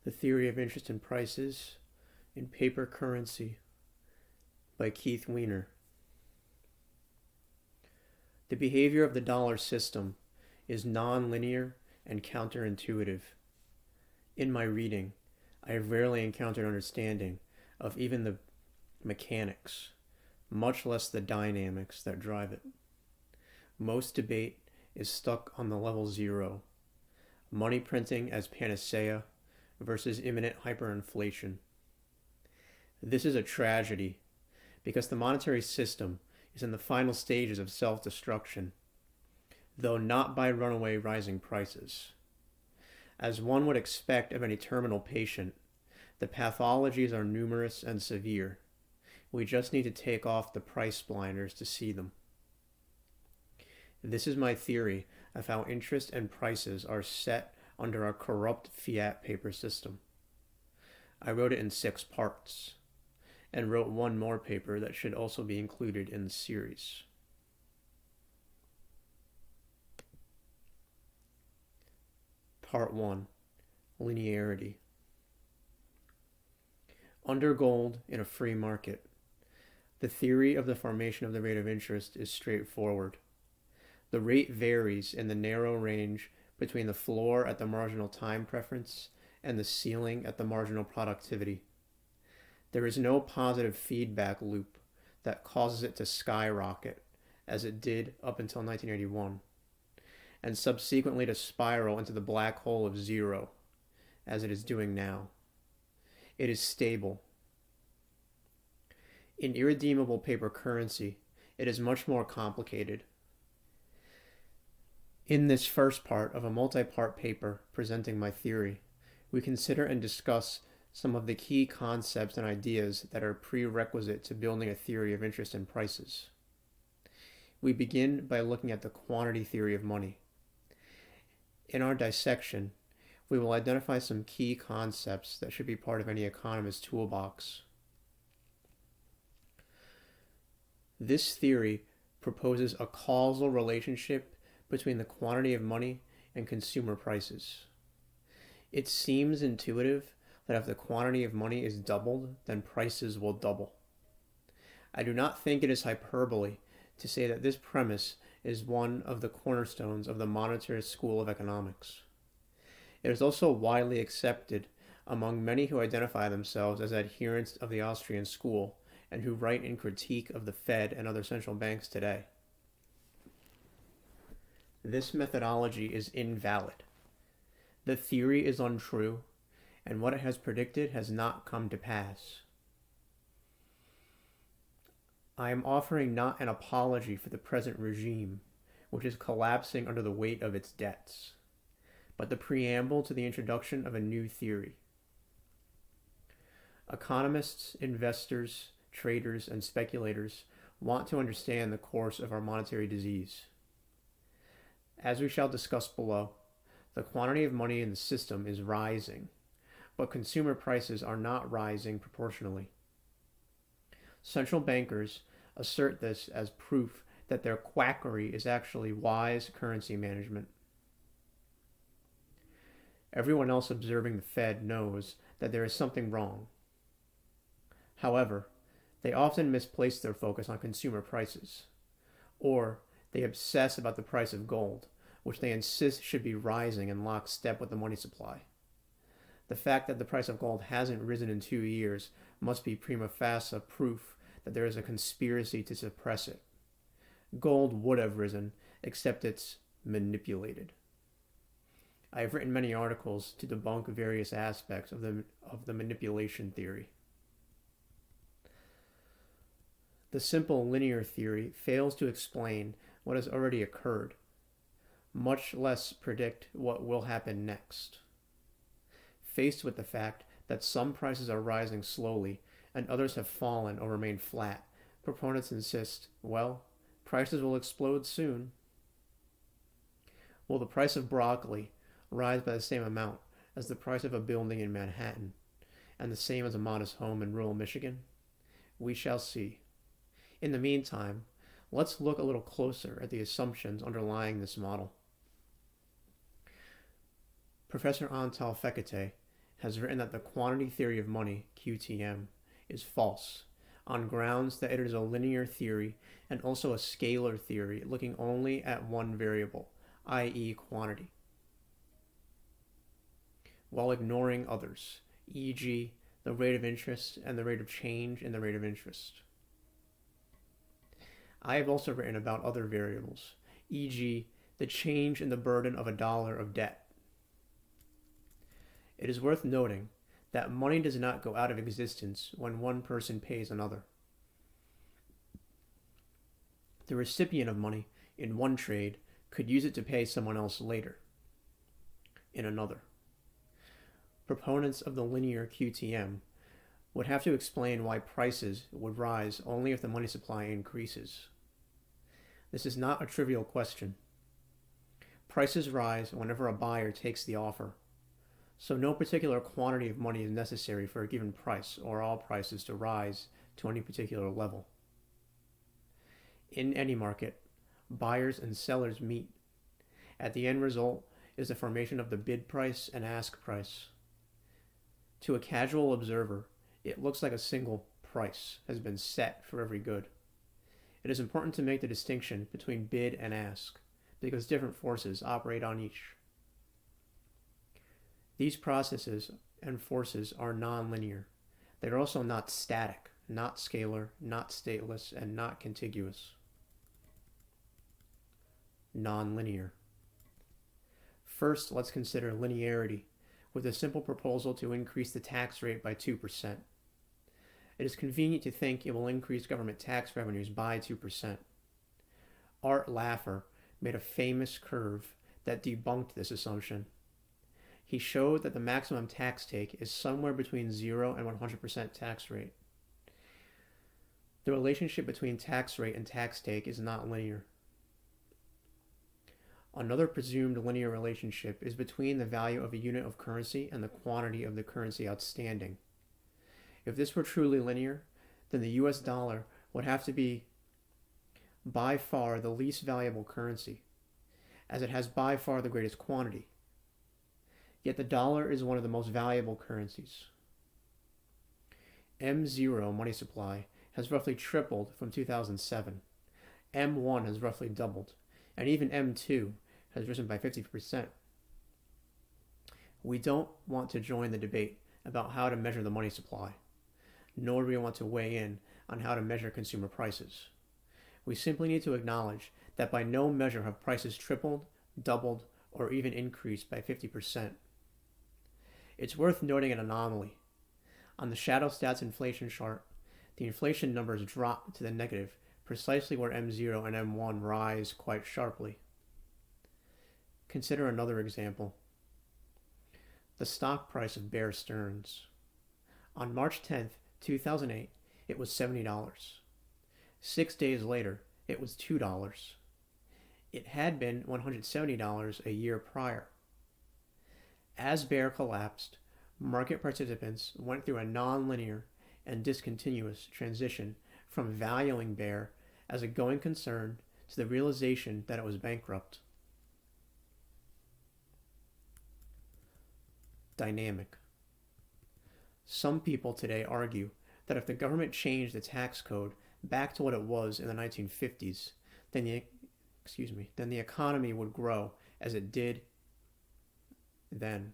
The Theory of Interest and Prices in Paper Currency by Keith Weiner. The behavior of the dollar system is non-linear and counterintuitive. In my reading, I have rarely encountered understanding of even the mechanics, much less the dynamics that drive it. Most debate is stuck on the level 0, money printing as panacea versus imminent hyperinflation. This is a tragedy because the monetary system is in the final stages of self-destruction, though not by runaway rising prices. As one would expect of any terminal patient, the pathologies are numerous and severe. We just need to take off the price blinders to see them. This is my theory of how interest and prices are set under our corrupt fiat paper system. I wrote it in 6 parts, and wrote one more paper that should also be included in the series. Part 1. Linearity. Under gold in a free market, the theory of the formation of the rate of interest is straightforward. The rate varies in the narrow range between the floor at the marginal time preference and the ceiling at the marginal productivity. There is no positive feedback loop that causes it to skyrocket, as it did up until 1981, and subsequently to spiral into the black hole of 0, as it is doing now. It is stable. In irredeemable paper currency, it is much more complicated. In this first part of a multi-part paper presenting my theory, we consider and discuss some of the key concepts and ideas that are prerequisite to building a theory of interest and prices. We begin by looking at the quantity theory of money. In our dissection, we will identify some key concepts that should be part of any economist's toolbox. This theory proposes a causal relationship between the quantity of money and consumer prices. It seems intuitive that if the quantity of money is doubled, then prices will double. I do not think it is hyperbole to say that this premise is one of the cornerstones of the monetary school of economics. It is also widely accepted among many who identify themselves as adherents of the Austrian school and who write in critique of the Fed and other central banks today. This methodology is invalid. The theory is untrue, and what it has predicted has not come to pass. I am offering not an apology for the present regime, which is collapsing under the weight of its debts, but the preamble to the introduction of a new theory. Economists, investors, traders, and speculators want to understand the course of our monetary disease. As we shall discuss below, the quantity of money in the system is rising, but consumer prices are not rising proportionally. Central bankers assert this as proof that their quackery is actually wise currency management. Everyone else observing the Fed knows that there is something wrong. However, they often misplace their focus on consumer prices, or they obsess about the price of gold, which they insist should be rising in lockstep with the money supply. The fact that the price of gold hasn't risen in 2 years must be prima facie proof that there is a conspiracy to suppress it. Gold would have risen, except it's manipulated. I have written many articles to debunk various aspects of the manipulation theory. The simple linear theory fails to explain what has already occurred, much less predict what will happen next. Faced with the fact that some prices are rising slowly and others have fallen or remained flat, proponents insist, well, prices will explode soon. Will the price of broccoli rise by the same amount as the price of a building in Manhattan, and the same as a modest home in rural Michigan? We shall see. In the meantime, let's look a little closer at the assumptions underlying this model. Professor Fecate has written that the quantity theory of money, QTM, is false, on grounds that it is a linear theory and also a scalar theory looking only at one variable, i.e. quantity, while ignoring others, e.g. the rate of interest and the rate of change in the rate of interest. I have also written about other variables, e.g. the change in the burden of $1 of debt. It is worth noting that money does not go out of existence when one person pays another. The recipient of money in one trade could use it to pay someone else later in another. Proponents of the linear QTM would have to explain why prices would rise only if the money supply increases. This is not a trivial question. Prices rise whenever a buyer takes the offer, so no particular quantity of money is necessary for a given price or all prices to rise to any particular level. In any market, buyers and sellers meet. At the end result is the formation of the bid price and ask price. To a casual observer, it looks like a single price has been set for every good. It is important to make the distinction between bid and ask, because different forces operate on each. These processes and forces are non-linear. They are also not static, not scalar, not stateless, and not contiguous. Non-linear. First, let's consider linearity, with a simple proposal to increase the tax rate by 2%. It is convenient to think it will increase government tax revenues by 2%. Art Laffer made a famous curve that debunked this assumption. He showed that the maximum tax take is somewhere between 0 and 100% tax rate. The relationship between tax rate and tax take is not linear. Another presumed linear relationship is between the value of a unit of currency and the quantity of the currency outstanding. If this were truly linear, then the US dollar would have to be by far the least valuable currency, as it has by far the greatest quantity. Yet the dollar is one of the most valuable currencies. M0 money supply has roughly tripled from 2007. M1 has roughly doubled, and even M2 has risen by 50%. We don't want to join the debate about how to measure the money supply, nor do we want to weigh in on how to measure consumer prices. We simply need to acknowledge that by no measure have prices tripled, doubled, or even increased by 50%. It's worth noting an anomaly. On the Shadow Stats inflation chart, the inflation numbers drop to the negative, precisely where M0 and M1 rise quite sharply. Consider another example. The stock price of Bear Stearns. On March 10th, 2008, it was $70. 6 days later, it was $2. It had been $170 a year prior. As Bear collapsed, market participants went through a non-linear and discontinuous transition from valuing Bear as a going concern to the realization that it was bankrupt. Dynamic. Some people today argue that if the government changed the tax code back to what it was in the 1950s, then the economy would grow as it did then.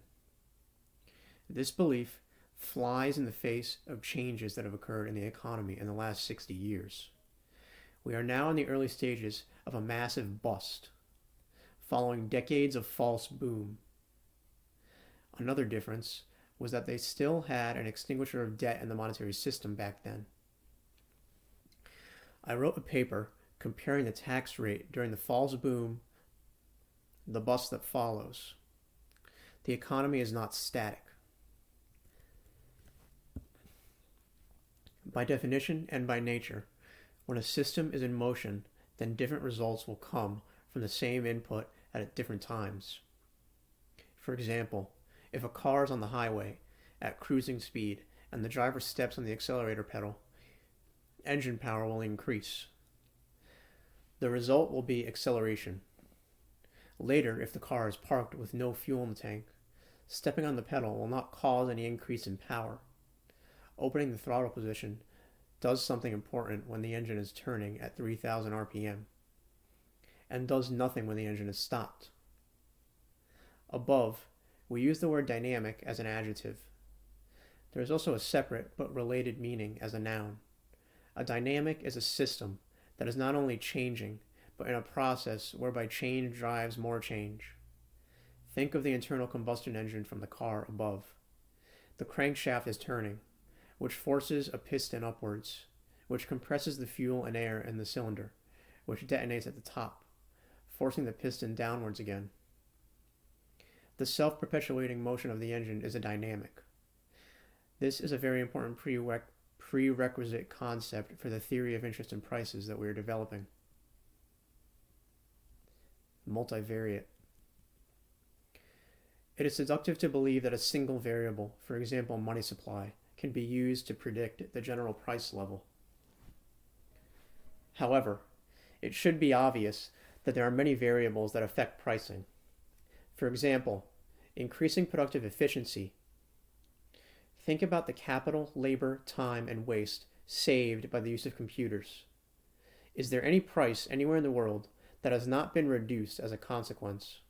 This belief flies in the face of changes that have occurred in the economy in the last 60 years. We are now in the early stages of a massive bust, following decades of false boom. Another difference was that they still had an extinguisher of debt in the monetary system back then. I wrote a paper comparing the tax rate during the false boom, the bust that follows. The economy is not static. By definition and by nature, when a system is in motion, then different results will come from the same input at different times. For example, if a car is on the highway at cruising speed and the driver steps on the accelerator pedal, engine power will increase. The result will be acceleration. Later, if the car is parked with no fuel in the tank, Stepping on the pedal will not cause any increase in power. Opening the throttle position does something important when the engine is turning at 3,000 RPM, and does nothing when the engine is stopped. Above, we use the word dynamic as an adjective. There is also a separate but related meaning as a noun. A dynamic is a system that is not only changing, but in a process whereby change drives more change. Think of the internal combustion engine from the car above. The crankshaft is turning, which forces a piston upwards, which compresses the fuel and air in the cylinder, which detonates at the top, forcing the piston downwards again. The self-perpetuating motion of the engine is a dynamic. This is a very important prerequisite concept for the theory of interest and prices that we are developing. Multivariate. It is seductive to believe that a single variable, for example money supply, can be used to predict the general price level. However, it should be obvious that there are many variables that affect pricing. For example, increasing productive efficiency. Think about the capital, labor, time, and waste saved by the use of computers. Is there any price anywhere in the world that has not been reduced as a consequence?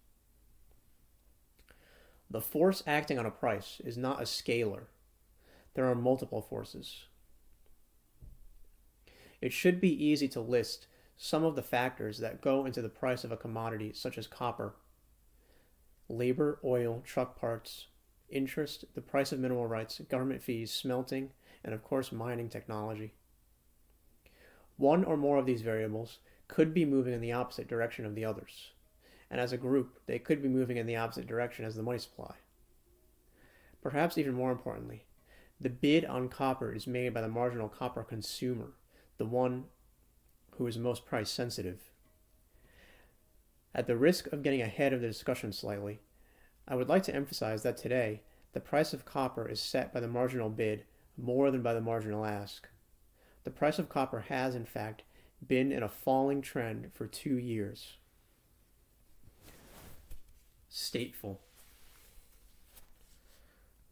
The force acting on a price is not a scalar. There are multiple forces. It should be easy to list some of the factors that go into the price of a commodity such as copper, labor, oil, truck parts, interest, the price of mineral rights, government fees, smelting, and of course mining technology. One or more of these variables could be moving in the opposite direction of the others, and as a group, they could be moving in the opposite direction as the money supply. Perhaps even more importantly, the bid on copper is made by the marginal copper consumer, the one who is most price sensitive. At the risk of getting ahead of the discussion slightly, I would like to emphasize that today, the price of copper is set by the marginal bid more than by the marginal ask. The price of copper has, in fact, been in a falling trend for 2 years. Stateful.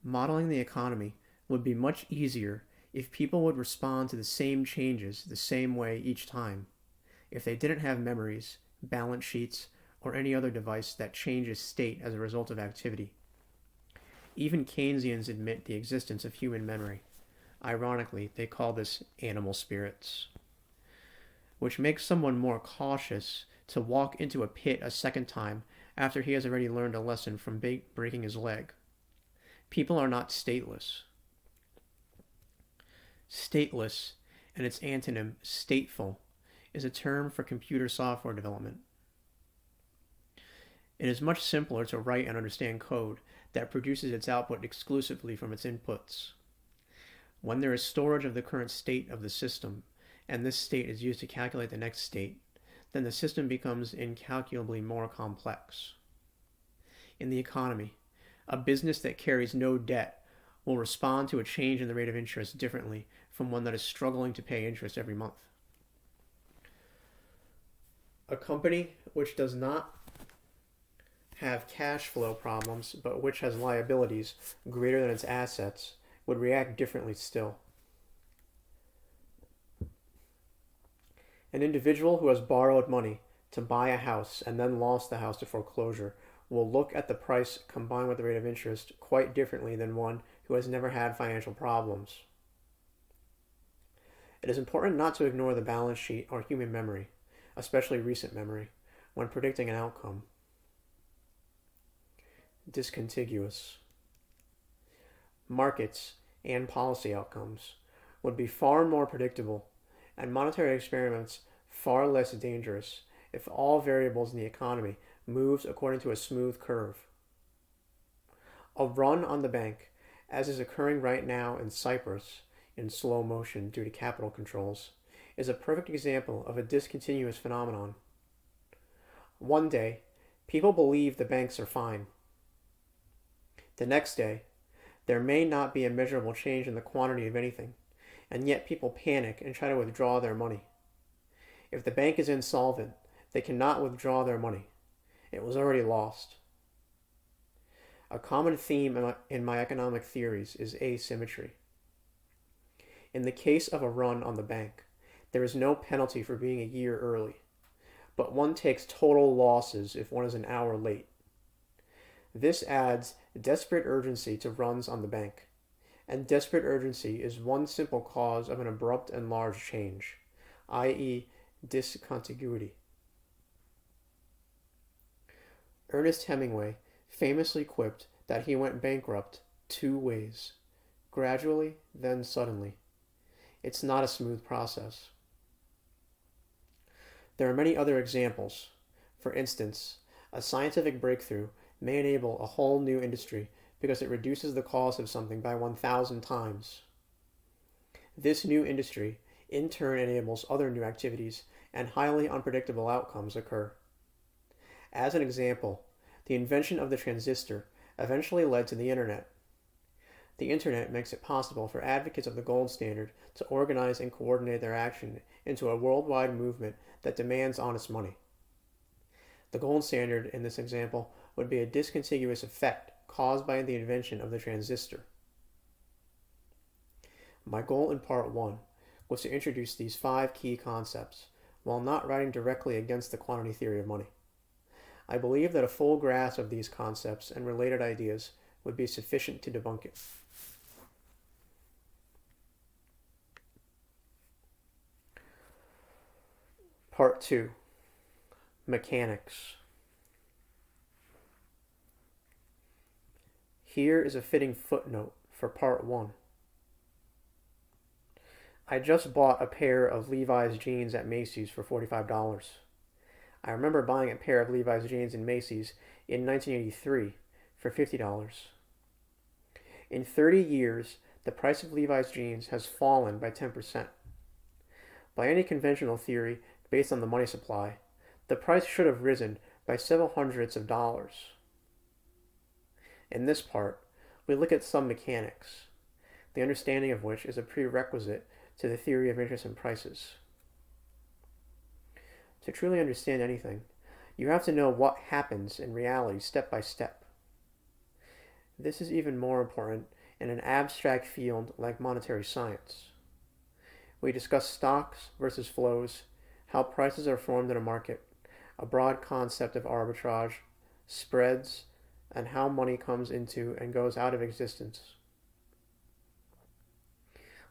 Modeling the economy would be much easier if people would respond to the same changes the same way each time, if they didn't have memories, balance sheets, or any other device that changes state as a result of activity. Even Keynesians admit the existence of human memory. Ironically, they call this animal spirits, which makes someone more cautious to walk into a pit a second time after he has already learned a lesson from breaking his leg. People are not stateless. Stateless, and its antonym, stateful, is a term for computer software development. It is much simpler to write and understand code that produces its output exclusively from its inputs. When there is storage of the current state of the system, and this state is used to calculate the next state, then the system becomes incalculably more complex. In the economy, a business that carries no debt will respond to a change in the rate of interest differently from one that is struggling to pay interest every month. A company which does not have cash flow problems, but which has liabilities greater than its assets, would react differently still. An individual who has borrowed money to buy a house and then lost the house to foreclosure will look at the price combined with the rate of interest quite differently than one who has never had financial problems. It is important not to ignore the balance sheet or human memory, especially recent memory, when predicting an outcome. Discontiguous. Markets and policy outcomes would be far more predictable and monetary experiments far less dangerous if all variables in the economy moves according to a smooth curve. A run on the bank, as is occurring right now in Cyprus in slow motion due to capital controls, is a perfect example of a discontinuous phenomenon. One day, people believe the banks are fine. The next day, there may not be a measurable change in the quantity of anything, and yet people panic and try to withdraw their money. If the bank is insolvent, they cannot withdraw their money. It was already lost. A common theme in my economic theories is asymmetry. In the case of a run on the bank, there is no penalty for being a year early, but one takes total losses if one is an hour late. This adds desperate urgency to runs on the bank, and desperate urgency is one simple cause of an abrupt and large change, i.e., discontiguity. Ernest Hemingway famously quipped that he went bankrupt 2 ways, gradually, then suddenly. It's not a smooth process. There are many other examples. For instance, a scientific breakthrough may enable a whole new industry because it reduces the cost of something by 1,000 times. This new industry in turn enables other new activities, and highly unpredictable outcomes occur. As an example, the invention of the transistor eventually led to the internet. The internet makes it possible for advocates of the gold standard to organize and coordinate their action into a worldwide movement that demands honest money. The gold standard in this example would be a discontiguous effect caused by the invention of the transistor. My goal in part 1 was to introduce these 5 key concepts while not writing directly against the quantity theory of money. I believe that a full grasp of these concepts and related ideas would be sufficient to debunk it. Part 2. Mechanics. Here is a fitting footnote for Part 1. I just bought a pair of Levi's jeans at Macy's for $45. I remember buying a pair of Levi's jeans in Macy's in 1983 for $50. In 30 years, the price of Levi's jeans has fallen by 10%. By any conventional theory based on the money supply, the price should have risen by several hundreds of dollars. In this part, we look at some mechanics, the understanding of which is a prerequisite to the theory of interest and prices. To truly understand anything, you have to know what happens in reality step by step. This is even more important in an abstract field like monetary science. We discuss stocks versus flows, how prices are formed in a market, a broad concept of arbitrage, spreads, and how money comes into and goes out of existence.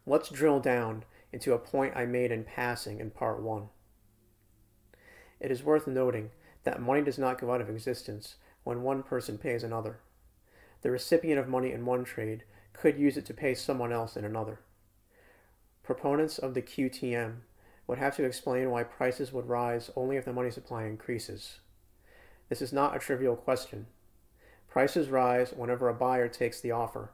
Let's drill down into a point I made in passing in part 1. It is worth noting that money does not go out of existence when one person pays another. The recipient of money in one trade could use it to pay someone else in another. Proponents of the QTM would have to explain why prices would rise only if the money supply increases. This is not a trivial question. Prices rise whenever a buyer takes the offer,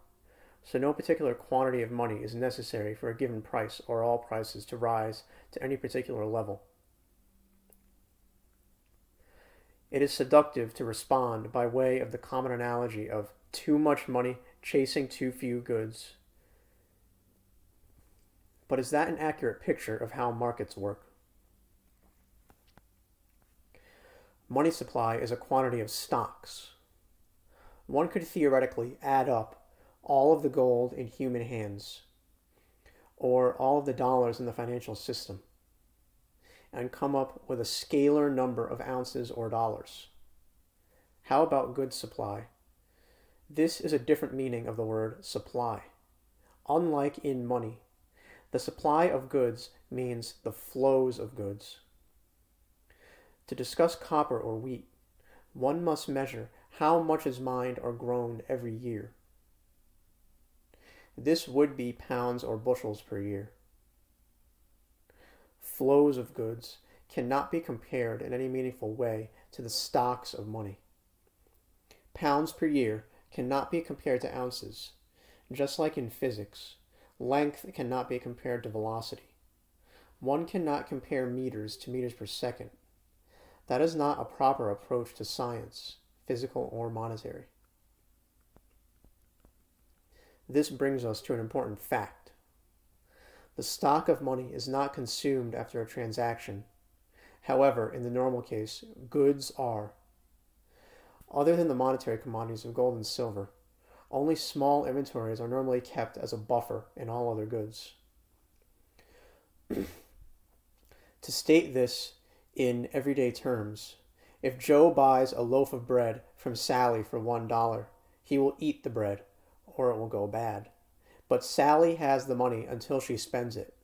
so no particular quantity of money is necessary for a given price or all prices to rise to any particular level. It is seductive to respond by way of the common analogy of too much money chasing too few goods. But is that an accurate picture of how markets work? Money supply is a quantity of stocks. One could theoretically add up all of the gold in human hands, or all of the dollars in the financial system, and come up with a scalar number of ounces or dollars. How about goods supply? This is a different meaning of the word supply. Unlike in money, the supply of goods means the flows of goods. To discuss copper or wheat, one must measure how much is mined or grown every year. This would be pounds or bushels per year. Flows of goods cannot be compared in any meaningful way to the stocks of money. Pounds per year cannot be compared to ounces. Just like in physics, length cannot be compared to velocity. One cannot compare meters to meters per second. That is not a proper approach to science, physical or monetary. This brings us to an important fact. The stock of money is not consumed after a transaction. However, in the normal case, goods are. Other than the monetary commodities of gold and silver, only small inventories are normally kept as a buffer in all other goods. To state this in everyday terms, if Joe buys a loaf of bread from Sally for $1, he will eat the bread, or it will go bad. But Sally has the money until she spends it.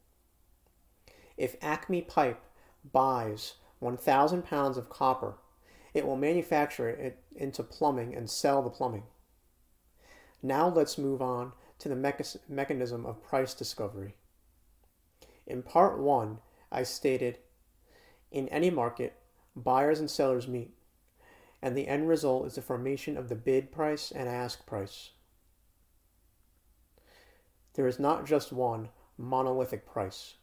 If Acme Pipe buys 1,000 pounds of copper, it will manufacture it into plumbing and sell the plumbing. Now let's move on to the mechanism of price discovery. In part 1, I stated, in any market, buyers and sellers meet, and the end result is the formation of the bid price and ask price. There is not just one monolithic price,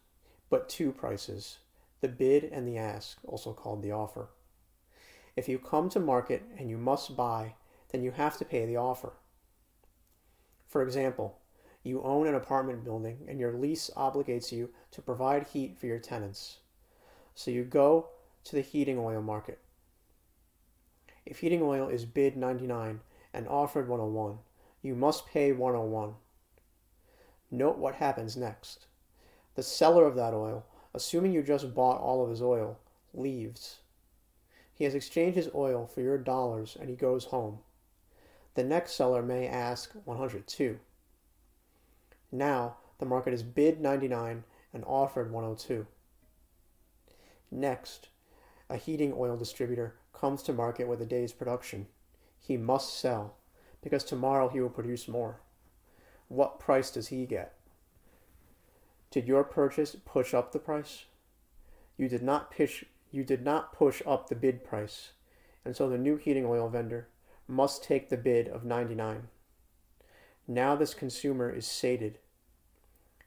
but two prices, the bid and the ask, also called the offer. If you come to market and you must buy, then you have to pay the offer. For example, you own an apartment building and your lease obligates you to provide heat for your tenants. So you go to the heating oil market. If heating oil is bid $99 and offered $101, you must pay $101. Note what happens next. The seller of that oil, assuming you just bought all of his oil, leaves. He has exchanged his oil for your dollars and he goes home. The next seller may ask $102. Now the market is bid $99 and offered $102. Next, a heating oil distributor comes to market with a day's production. He must sell, because tomorrow he will produce more. What price does he get? Did your purchase push up the price? You did not push up the bid price, and so the new heating oil vendor must take the bid of $99. Now this consumer is sated.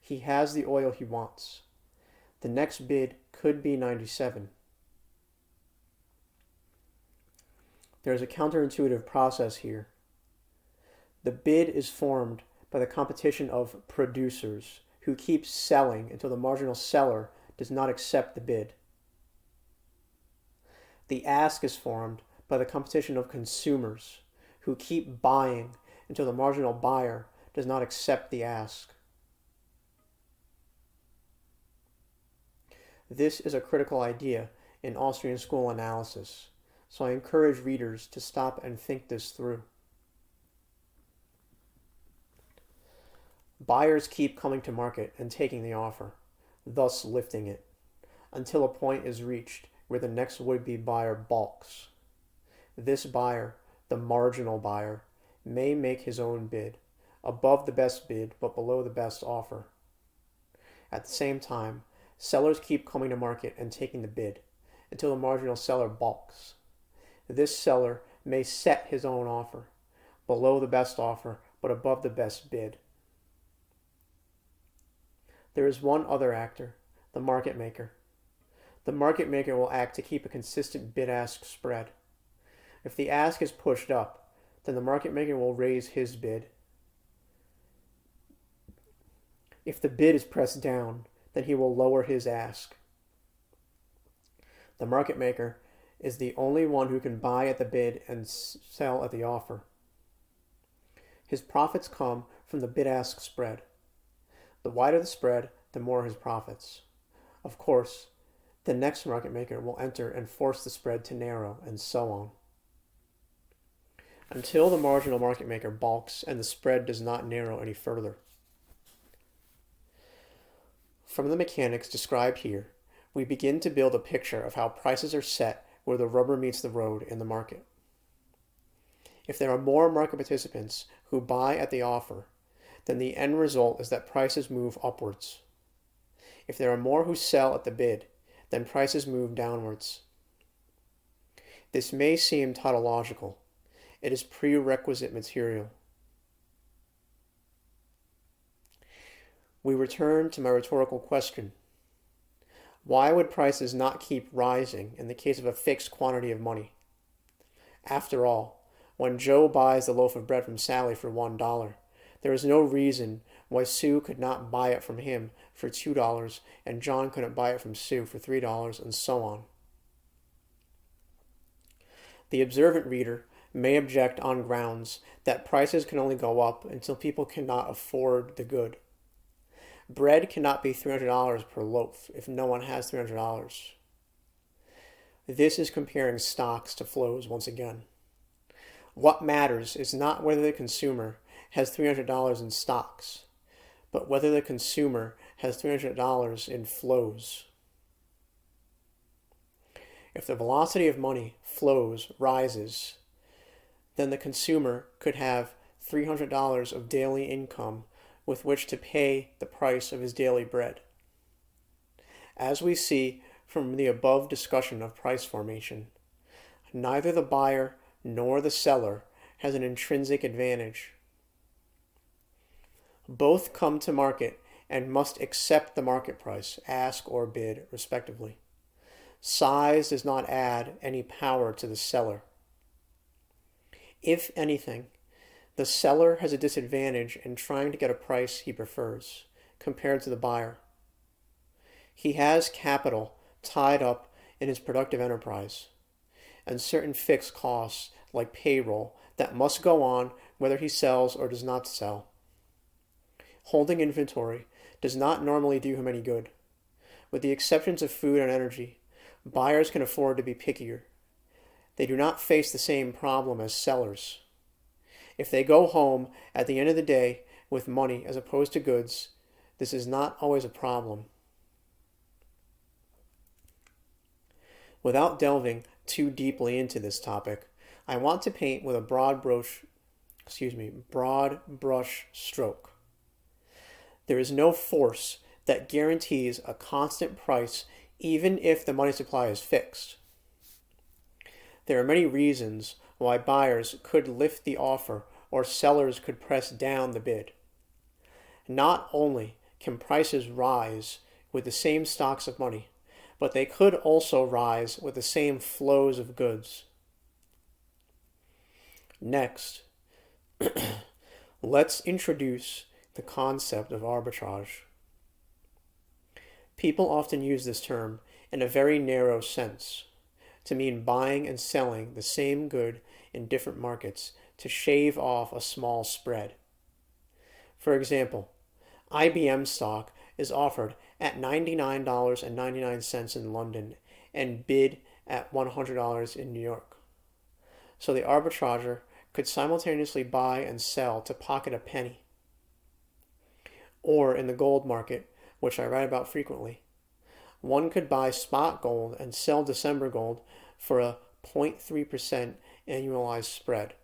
He has the oil he wants. The next bid could be $97. There is a counterintuitive process here. The bid is formed by the competition of producers who keep selling until the marginal seller does not accept the bid. The ask is formed by the competition of consumers who keep buying until the marginal buyer does not accept the ask. This is a critical idea in Austrian school analysis, so I encourage readers to stop and think this through. Buyers keep coming to market and taking the offer, thus lifting it, until a point is reached where the next would-be buyer balks. This buyer, the marginal buyer, may make his own bid, above the best bid but below the best offer. At the same time, sellers keep coming to market and taking the bid, until the marginal seller balks. This seller may set his own offer, below the best offer but above the best bid. There is one other actor, the market maker. The market maker will act to keep a consistent bid-ask spread. If the ask is pushed up, then the market maker will raise his bid. If the bid is pressed down, then he will lower his ask. The market maker is the only one who can buy at the bid and sell at the offer. His profits come from the bid-ask spread. The wider the spread, the more his profits. Of course, the next market maker will enter and force the spread to narrow, and so on. Until the marginal market maker balks and the spread does not narrow any further. From the mechanics described here, we begin to build a picture of how prices are set where the rubber meets the road in the market. If there are more market participants who buy at the offer, then the end result is that prices move upwards. If there are more who sell at the bid, then prices move downwards. This may seem tautological. It is prerequisite material. We return to my rhetorical question. Why would prices not keep rising in the case of a fixed quantity of money? After all, when Joe buys the loaf of bread from Sally for $1, there is no reason why Sue could not buy it from him for $2 and John couldn't buy it from Sue for $3, and so on. The observant reader may object on grounds that prices can only go up until people cannot afford the good. Bread cannot be $300 per loaf if no one has $300. This is comparing stocks to flows once again. What matters is not whether the consumer has $300 in stocks, but whether the consumer has $300 in flows. If the velocity of money flows rises, then the consumer could have $300 of daily income with which to pay the price of his daily bread. As we see from the above discussion of price formation, neither the buyer nor the seller has an intrinsic advantage. Both come to market and must accept the market price, ask or bid, respectively. Size does not add any power to the seller. If anything, the seller has a disadvantage in trying to get a price he prefers compared to the buyer. He has capital tied up in his productive enterprise and certain fixed costs like payroll that must go on whether he sells or does not sell. Holding inventory does not normally do him any good. With the exceptions of food and energy, buyers can afford to be pickier. They do not face the same problem as sellers. If they go home at the end of the day with money as opposed to goods, this is not always a problem. Without delving too deeply into this topic, I want to paint with a broad brush stroke. There is no force that guarantees a constant price even if the money supply is fixed. There are many reasons why buyers could lift the offer or sellers could press down the bid. Not only can prices rise with the same stocks of money, but they could also rise with the same flows of goods. Next, let's introduce the concept of arbitrage. People often use this term in a very narrow sense, to mean buying and selling the same good in different markets to shave off a small spread. For example, IBM stock is offered at $99.99 in London and bid at $100 in New York. So the arbitrager could simultaneously buy and sell to pocket a penny. Or in the gold market, which I write about frequently, one could buy spot gold and sell December gold for a 0.3% annualized spread.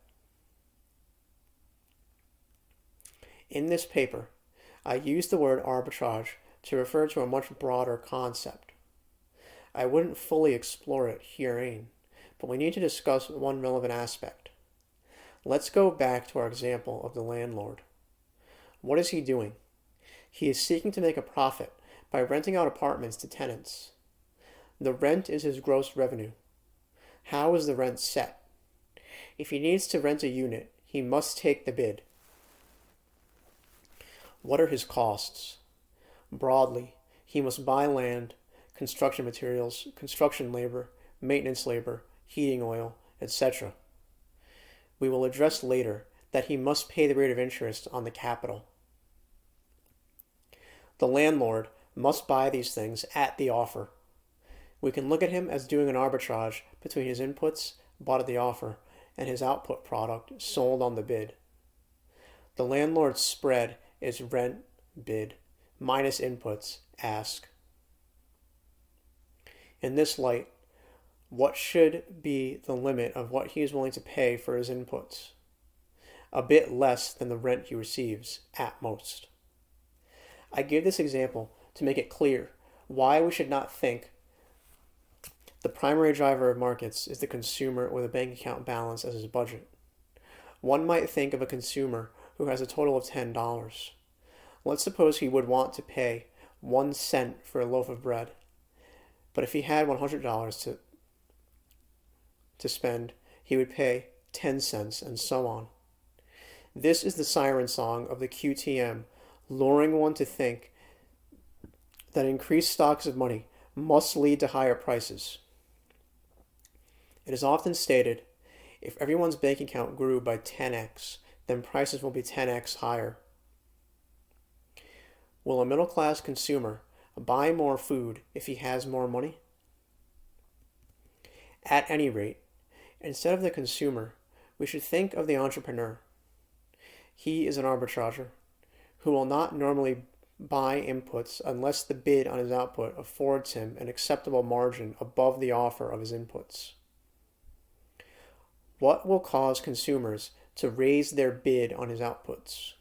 In this paper, I use the word arbitrage to refer to a much broader concept. I wouldn't fully explore it herein, but we need to discuss one relevant aspect. Let's go back to our example of the landlord. What is he doing? He is seeking to make a profit by renting out apartments to tenants. The rent is his gross revenue. How is the rent set? If he needs to rent a unit, he must take the bid. What are his costs? Broadly, he must buy land, construction materials, construction labor, maintenance labor, heating oil, etc. We will address later that he must pay the rate of interest on the capital. The landlord must buy these things at the offer. We can look at him as doing an arbitrage between his inputs bought at the offer and his output product sold on the bid. The landlord's spread is rent, bid, minus inputs, ask. In this light, what should be the limit of what he is willing to pay for his inputs? A bit less than the rent he receives, at most. I give this example to make it clear why we should not think the primary driver of markets is the consumer with a bank account balance as his budget. One might think of a consumer who has a total of $10. Let's suppose he would want to pay 1 cent for a loaf of bread. But if he had $100 to spend, he would pay 10 cents and so on. This is the siren song of the QTM, luring one to think that increased stocks of money must lead to higher prices. It is often stated, If everyone's bank account grew by 10x, then prices will be 10x higher. Will a middle-class consumer buy more food if he has more money? At any rate, instead of the consumer, we should think of the entrepreneur. He is an arbitrager who will not normally buy inputs unless the bid on his output affords him an acceptable margin above the offer of his inputs. What will cause consumers to raise their bid on his outputs?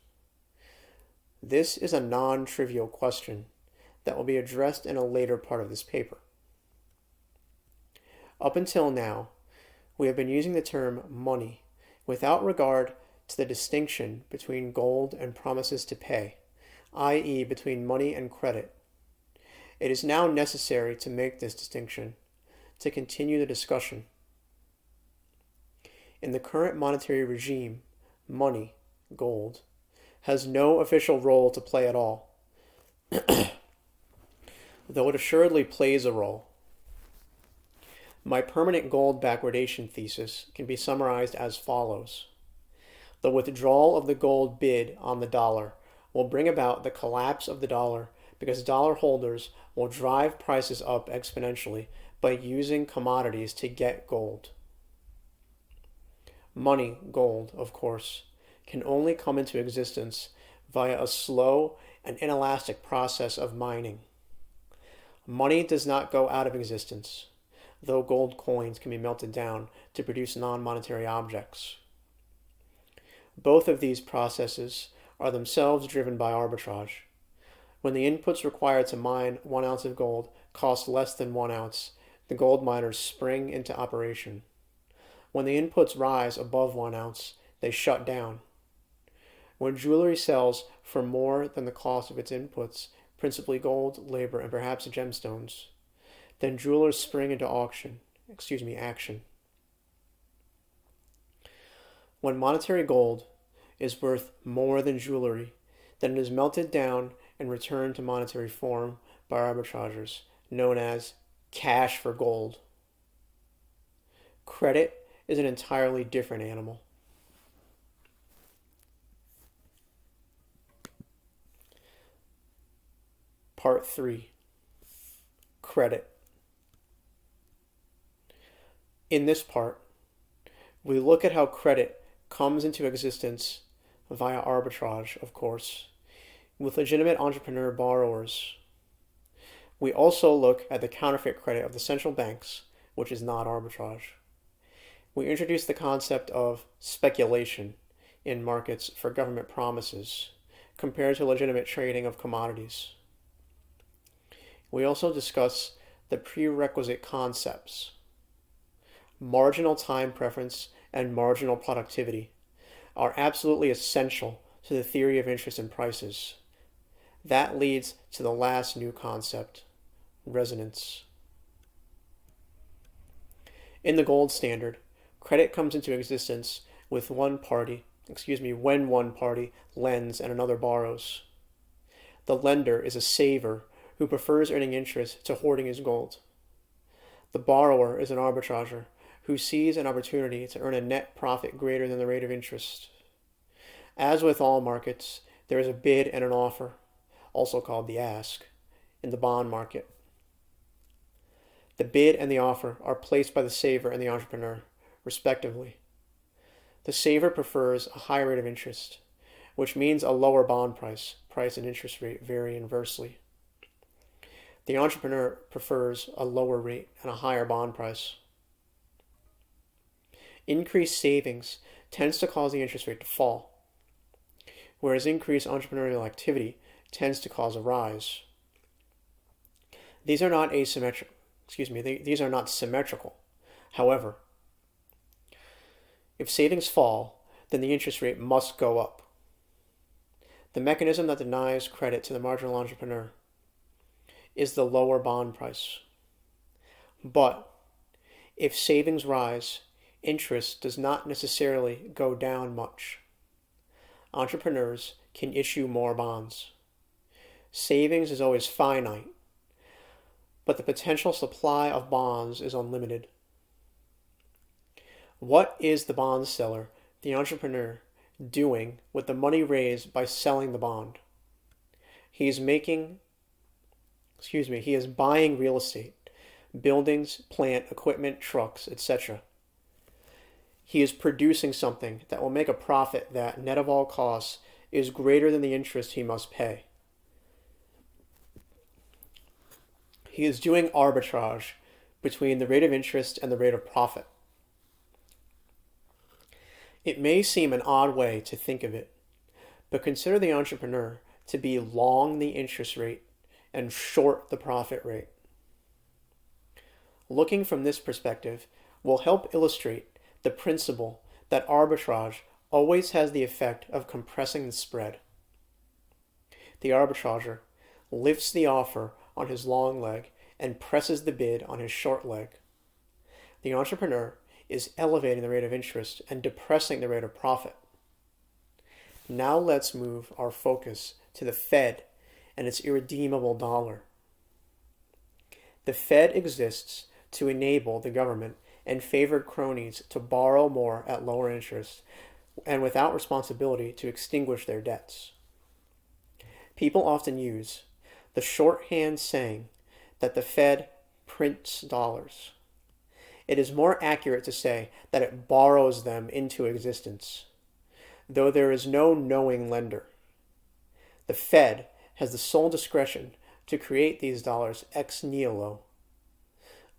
This is a non-trivial question that will be addressed in a later part of this paper. Up until now, we have been using the term money without regard to the distinction between gold and promises to pay, i.e. between money and credit. It is now necessary to make this distinction to continue the discussion. In the current monetary regime, money, gold, has no official role to play at all, though it assuredly plays a role. My permanent gold backwardation thesis can be summarized as follows. The withdrawal of the gold bid on the dollar will bring about the collapse of the dollar because dollar holders will drive prices up exponentially by using commodities to get gold. Money, gold, of course, can only come into existence via a slow and inelastic process of mining. Money does not go out of existence, though gold coins can be melted down to produce non-monetary objects. Both of these processes are themselves driven by arbitrage. When the inputs required to mine 1 ounce of gold cost less than 1 ounce, the gold miners spring into operation. When the inputs rise above 1 ounce, they shut down. When jewelry sells for more than the cost of its inputs, principally gold, labor, and perhaps gemstones, then jewelers spring into action. When monetary gold is worth more than jewelry, then it is melted down and returned to monetary form by arbitragers, known as cash for gold. Credit is an entirely different animal. Part 3. Credit. In this part, we look at how credit comes into existence via arbitrage, of course, with legitimate entrepreneur borrowers. We also look at the counterfeit credit of the central banks, which is not arbitrage. We introduce the concept of speculation in markets for government promises compared to legitimate trading of commodities. We also discuss the prerequisite concepts. Marginal time preference and marginal productivity are absolutely essential to the theory of interest and prices. That leads to the last new concept, resonance. In the gold standard, credit comes into existence when one party lends and another borrows. The lender is a saver who prefers earning interest to hoarding his gold. The borrower is an arbitrager who sees an opportunity to earn a net profit greater than the rate of interest. As with all markets, there is a bid and an offer, also called the ask, in the bond market. The bid and the offer are placed by the saver and the entrepreneur, respectively. The saver prefers a higher rate of interest, which means a lower bond price. Price and interest rate vary inversely. The entrepreneur prefers a lower rate and a higher bond price. Increased savings tends to cause the interest rate to fall, whereas increased entrepreneurial activity tends to cause a rise. These are not symmetrical. However, if savings fall, then the interest rate must go up. The mechanism that denies credit to the marginal entrepreneur is the lower bond price. But if savings rise, interest does not necessarily go down much. Entrepreneurs can issue more bonds. Savings is always finite, but the potential supply of bonds is unlimited. What is the bond seller, the entrepreneur, doing with the money raised by selling the bond? He is buying real estate, buildings, plant, equipment, trucks, etc. He is producing something that will make a profit that, net of all costs, is greater than the interest he must pay. He is doing arbitrage between the rate of interest and the rate of profit. It may seem an odd way to think of it, but consider the entrepreneur to be long the interest rate and short the profit rate. Looking from this perspective will help illustrate the principle that arbitrage always has the effect of compressing the spread. The arbitrager lifts the offer on his long leg and presses the bid on his short leg. The entrepreneur is elevating the rate of interest and depressing the rate of profit. Now let's move our focus to the Fed and its irredeemable dollar. The Fed exists to enable the government and favored cronies to borrow more at lower interest and without responsibility to extinguish their debts. People often use the shorthand saying that the Fed prints dollars. It is more accurate to say that it borrows them into existence, though there is no knowing lender. The Fed has the sole discretion to create these dollars ex nihilo,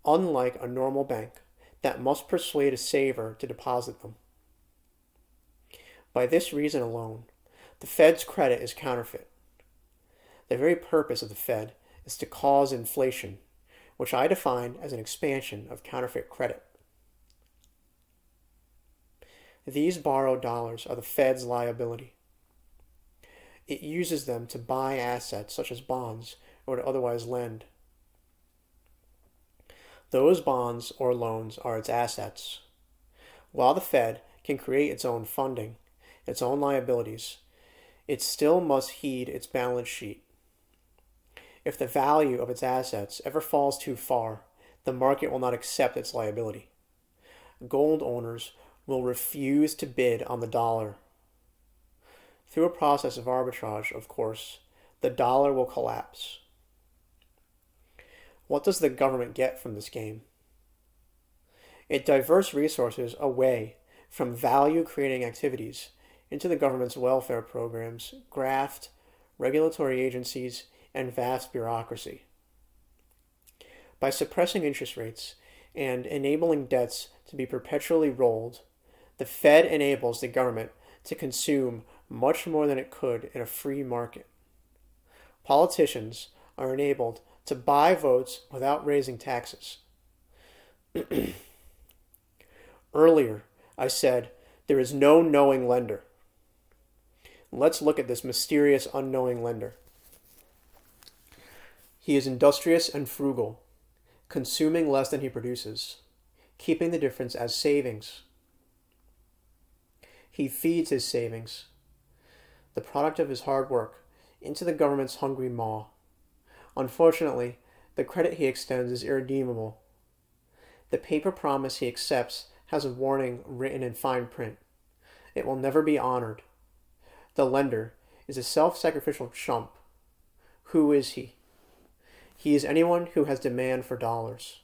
unlike a normal bank that must persuade a saver to deposit them. By this reason alone, the Fed's credit is counterfeit. The very purpose of the Fed is to cause inflation, which I define as an expansion of counterfeit credit. These borrowed dollars are the Fed's liability. It uses them to buy assets such as bonds or to otherwise lend. Those bonds or loans are its assets. While the Fed can create its own funding, its own liabilities, it still must heed its balance sheet. If the value of its assets ever falls too far, the market will not accept its liability. Gold owners will refuse to bid on the dollar. Through a process of arbitrage, of course, the dollar will collapse. What does the government get from this game? It diverts resources away from value-creating activities into the government's welfare programs, graft, regulatory agencies, and vast bureaucracy. By suppressing interest rates and enabling debts to be perpetually rolled, the Fed enables the government to consume much more than it could in a free market. Politicians are enabled to buy votes without raising taxes. Earlier, I said there is no knowing lender. Let's look at this mysterious unknowing lender. He is industrious and frugal, consuming less than he produces, keeping the difference as savings. He feeds his savings, the product of his hard work, into the government's hungry maw. Unfortunately, the credit he extends is irredeemable. The paper promise he accepts has a warning written in fine print. It will never be honored. The lender is a self-sacrificial chump. Who is he? He is anyone who has demand for dollars.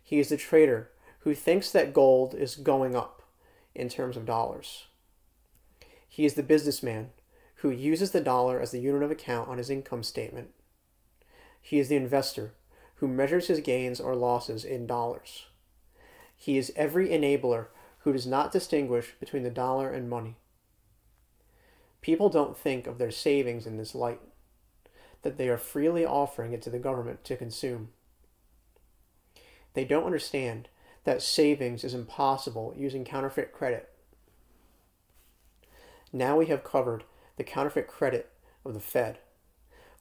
He is the trader who thinks that gold is going up in terms of dollars. He is the businessman who uses the dollar as the unit of account on his income statement. He is the investor who measures his gains or losses in dollars. He is every enabler who does not distinguish between the dollar and money. People don't think of their savings in this light, that they are freely offering it to the government to consume. They don't understand that savings is impossible using counterfeit credit. Now we have covered the counterfeit credit of the Fed.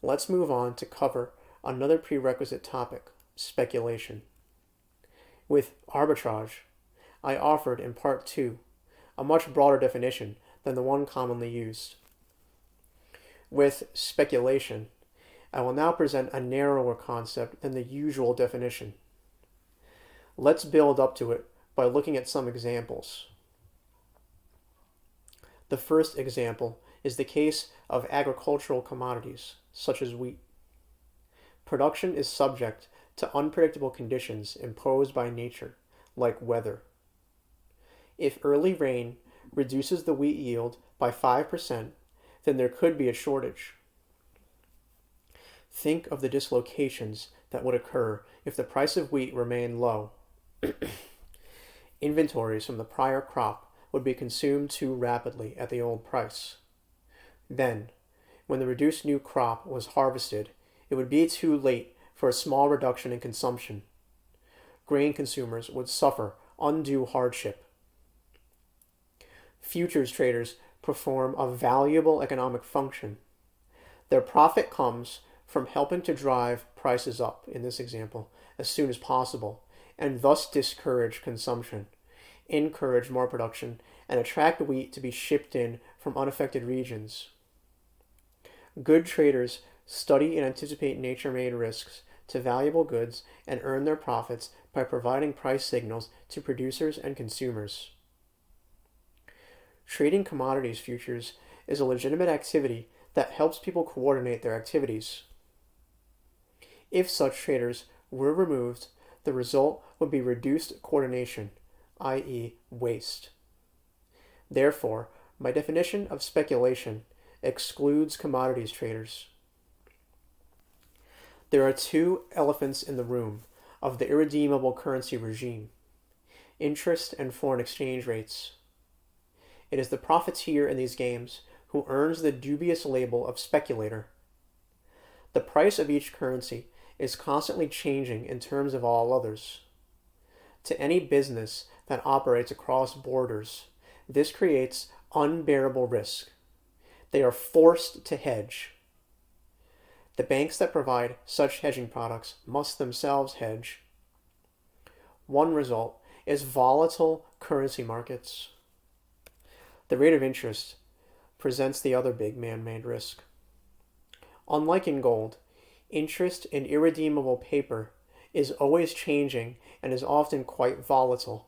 Let's move on to cover another prerequisite topic, speculation. With arbitrage, I offered in part 2 a much broader definition than the one commonly used. With speculation, I will now present a narrower concept than the usual definition. Let's build up to it by looking at some examples. The first example is the case of agricultural commodities, such as wheat. Production is subject to unpredictable conditions imposed by nature, like weather. If early rain reduces the wheat yield by 5%, then there could be a shortage. Think of the dislocations that would occur if the price of wheat remained low. Inventories from the prior crop would be consumed too rapidly at the old price. Then, when the reduced new crop was harvested, it would be too late for a small reduction in consumption. Grain consumers would suffer undue hardship. Futures traders perform a valuable economic function. Their profit comes from helping to drive prices up, in this example, as soon as possible, and thus discourage consumption, encourage more production, and attract wheat to be shipped in from unaffected regions. Good traders study and anticipate nature-made risks to valuable goods and earn their profits by providing price signals to producers and consumers. Trading commodities futures is a legitimate activity that helps people coordinate their activities. If such traders were removed, the result would be reduced coordination, i.e., waste. Therefore, my definition of speculation excludes commodities traders. There are two elephants in the room of the irredeemable currency regime: interest and foreign exchange rates. It is the profiteer in these games who earns the dubious label of speculator. The price of each currency is constantly changing in terms of all others. To any business that operates across borders, this creates unbearable risk. They are forced to hedge. The banks that provide such hedging products must themselves hedge. One result is volatile currency markets. The rate of interest presents the other big man-made risk. Unlike in gold, interest in irredeemable paper is always changing and is often quite volatile.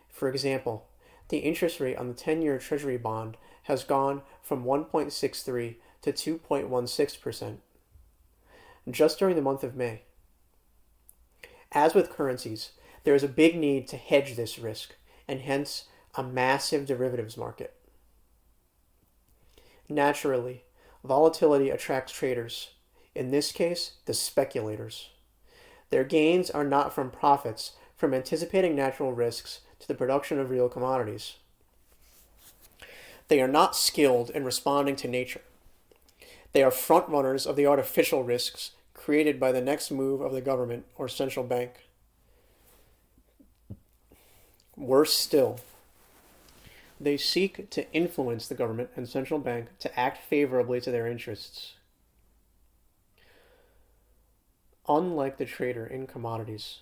For example, the interest rate on the 10-year Treasury bond has gone from 1.63 to 2.16% just during the month of May. As with currencies, there is a big need to hedge this risk, and hence a massive derivatives market. Naturally, volatility attracts traders, in this case, the speculators. Their gains are not from profits from anticipating natural risks to the production of real commodities. They are not skilled in responding to nature. They are front-runners of the artificial risks created by the next move of the government or central bank. Worse still, they seek to influence the government and central bank to act favorably to their interests. Unlike the trader in commodities,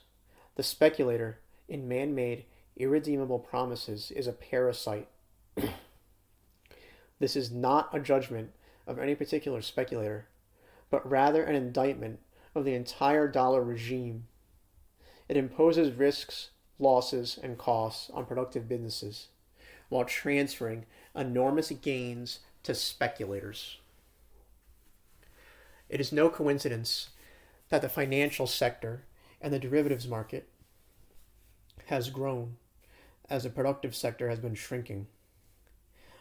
the speculator in man-made, irredeemable promises is a parasite. This is not a judgment of any particular speculator, but rather an indictment of the entire dollar regime. It imposes risks, losses, and costs on productive businesses, while transferring enormous gains to speculators. It is no coincidence that the financial sector and the derivatives market has grown as the productive sector has been shrinking.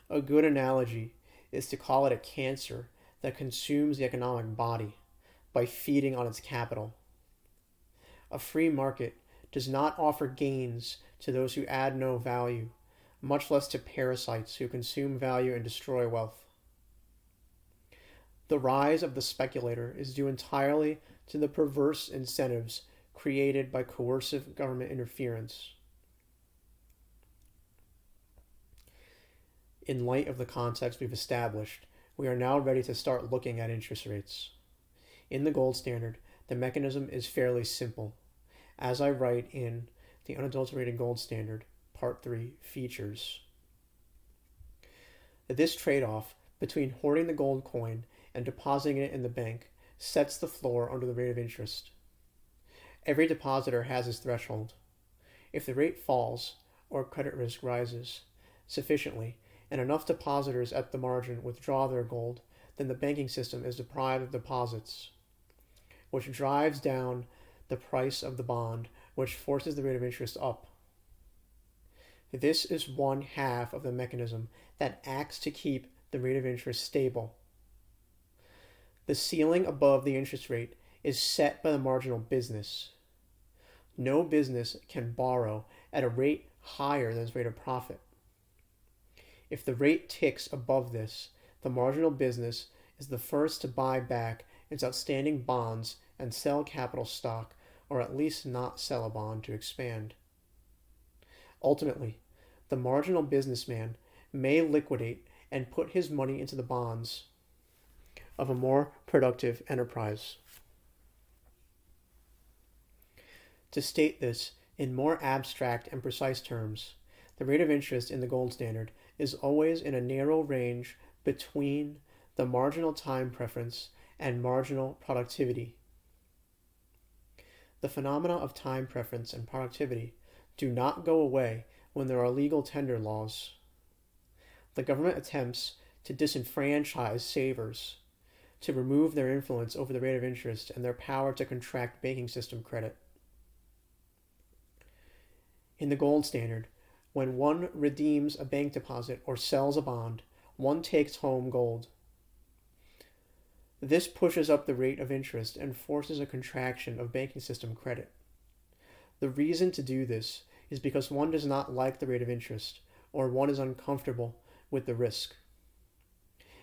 A good analogy is to call it a cancer that consumes the economic body by feeding on its capital. A free market does not offer gains to those who add no value, much less to parasites who consume value and destroy wealth. The rise of the speculator is due entirely to the perverse incentives created by coercive government interference. In light of the context we've established, we are now ready to start looking at interest rates. In the gold standard, the mechanism is fairly simple. As I write in The Unadulterated Gold Standard, Part 3, Features. This trade-off between hoarding the gold coin and depositing it in the bank sets the floor under the rate of interest. Every depositor has his threshold. If the rate falls, or credit risk rises sufficiently, and enough depositors at the margin withdraw their gold, then the banking system is deprived of deposits, which drives down the price of the bond, which forces the rate of interest up. This is one half of the mechanism that acts to keep the rate of interest stable. The ceiling above the interest rate is set by the marginal business. No business can borrow at a rate higher than its rate of profit. If the rate ticks above this, the marginal business is the first to buy back its outstanding bonds and sell capital stock, or at least not sell a bond to expand. Ultimately, the marginal businessman may liquidate and put his money into the bonds of a more productive enterprise. To state this in more abstract and precise terms, the rate of interest in the gold standard is always in a narrow range between the marginal time preference and marginal productivity. The phenomena of time preference and productivity do not go away when there are legal tender laws. The government attempts to disenfranchise savers, to remove their influence over the rate of interest and their power to contract banking system credit. In the gold standard, when one redeems a bank deposit or sells a bond, one takes home gold. This pushes up the rate of interest and forces a contraction of banking system credit. The reason to do this is because one does not like the rate of interest, or one is uncomfortable with the risk.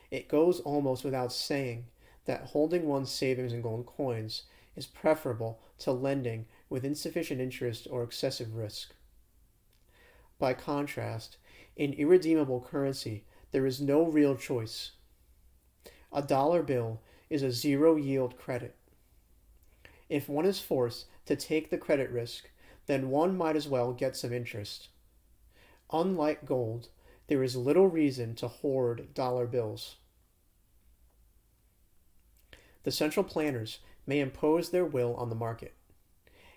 It goes almost without saying that holding one's savings in gold coins is preferable to lending with insufficient interest or excessive risk. By contrast, in irredeemable currency, there is no real choice. A dollar bill is a zero-yield credit. If one is forced to take the credit risk, then one might as well get some interest. Unlike gold, there is little reason to hoard dollar bills. The central planners may impose their will on the market.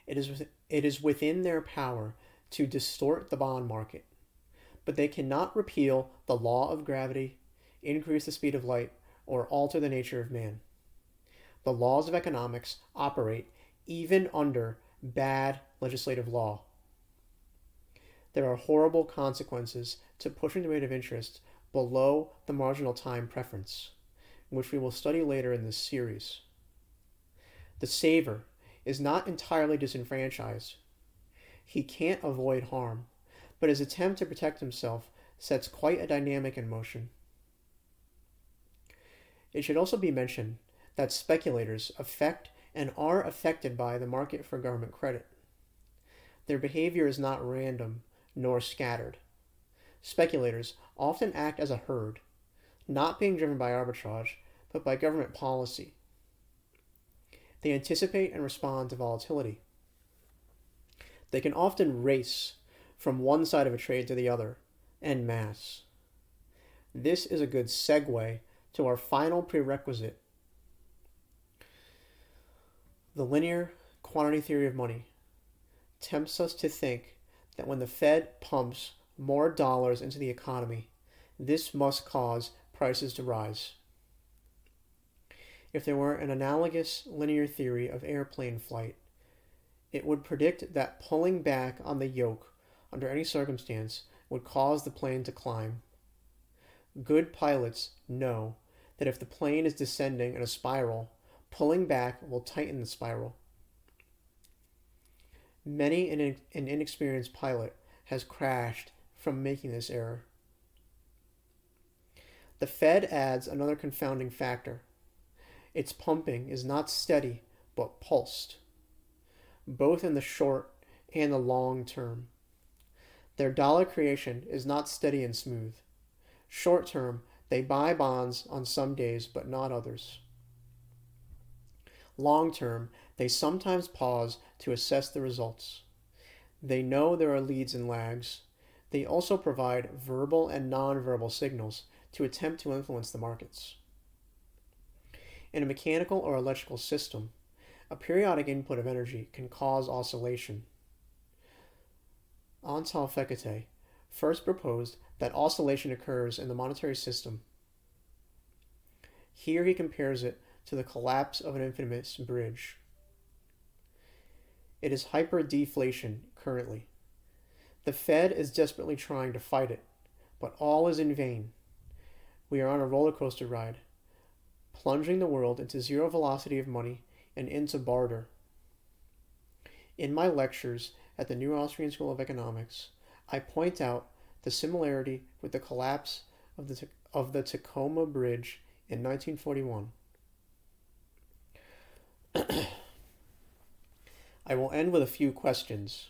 It is within their power to distort the bond market, but they cannot repeal the law of gravity, increase the speed of light, or alter the nature of man. The laws of economics operate even under bad legislative law. There are horrible consequences to pushing the rate of interest below the marginal time preference, which we will study later in this series. The saver is not entirely disenfranchised. He can't avoid harm, but his attempt to protect himself sets quite a dynamic in motion. It should also be mentioned that speculators affect and are affected by the market for government credit. Their behavior is not random nor scattered. Speculators often act as a herd, not being driven by arbitrage, but by government policy. They anticipate and respond to volatility. They can often race from one side of a trade to the other, en masse. This is a good segue to our final prerequisite. The linear quantity theory of money tempts us to think that when the Fed pumps more dollars into the economy, this must cause prices to rise. If there were an analogous linear theory of airplane flight, it would predict that pulling back on the yoke under any circumstance would cause the plane to climb. Good pilots know that if the plane is descending in a spiral, pulling back will tighten the spiral. Many an inexperienced pilot has crashed from making this error. The Fed adds another confounding factor. Its pumping is not steady, but pulsed, both in the short and the long term. Their dollar creation is not steady and smooth. Short term, they buy bonds on some days, but not others. Long term, they sometimes pause to assess the results. They know there are leads and lags. They also provide verbal and non-verbal signals to attempt to influence the markets. In a mechanical or electrical system, a periodic input of energy can cause oscillation. Untitled Fecate first proposed that oscillation occurs in the monetary system. Here he compares it to the collapse of an infamous bridge. It is hyperdeflation currently. The Fed is desperately trying to fight it, but all is in vain. We are on a roller coaster ride, plunging the world into zero velocity of money and into barter. In my lectures at the New Austrian School of Economics, I point out the similarity with the collapse of the Tacoma Bridge in 1941. I will end with a few questions.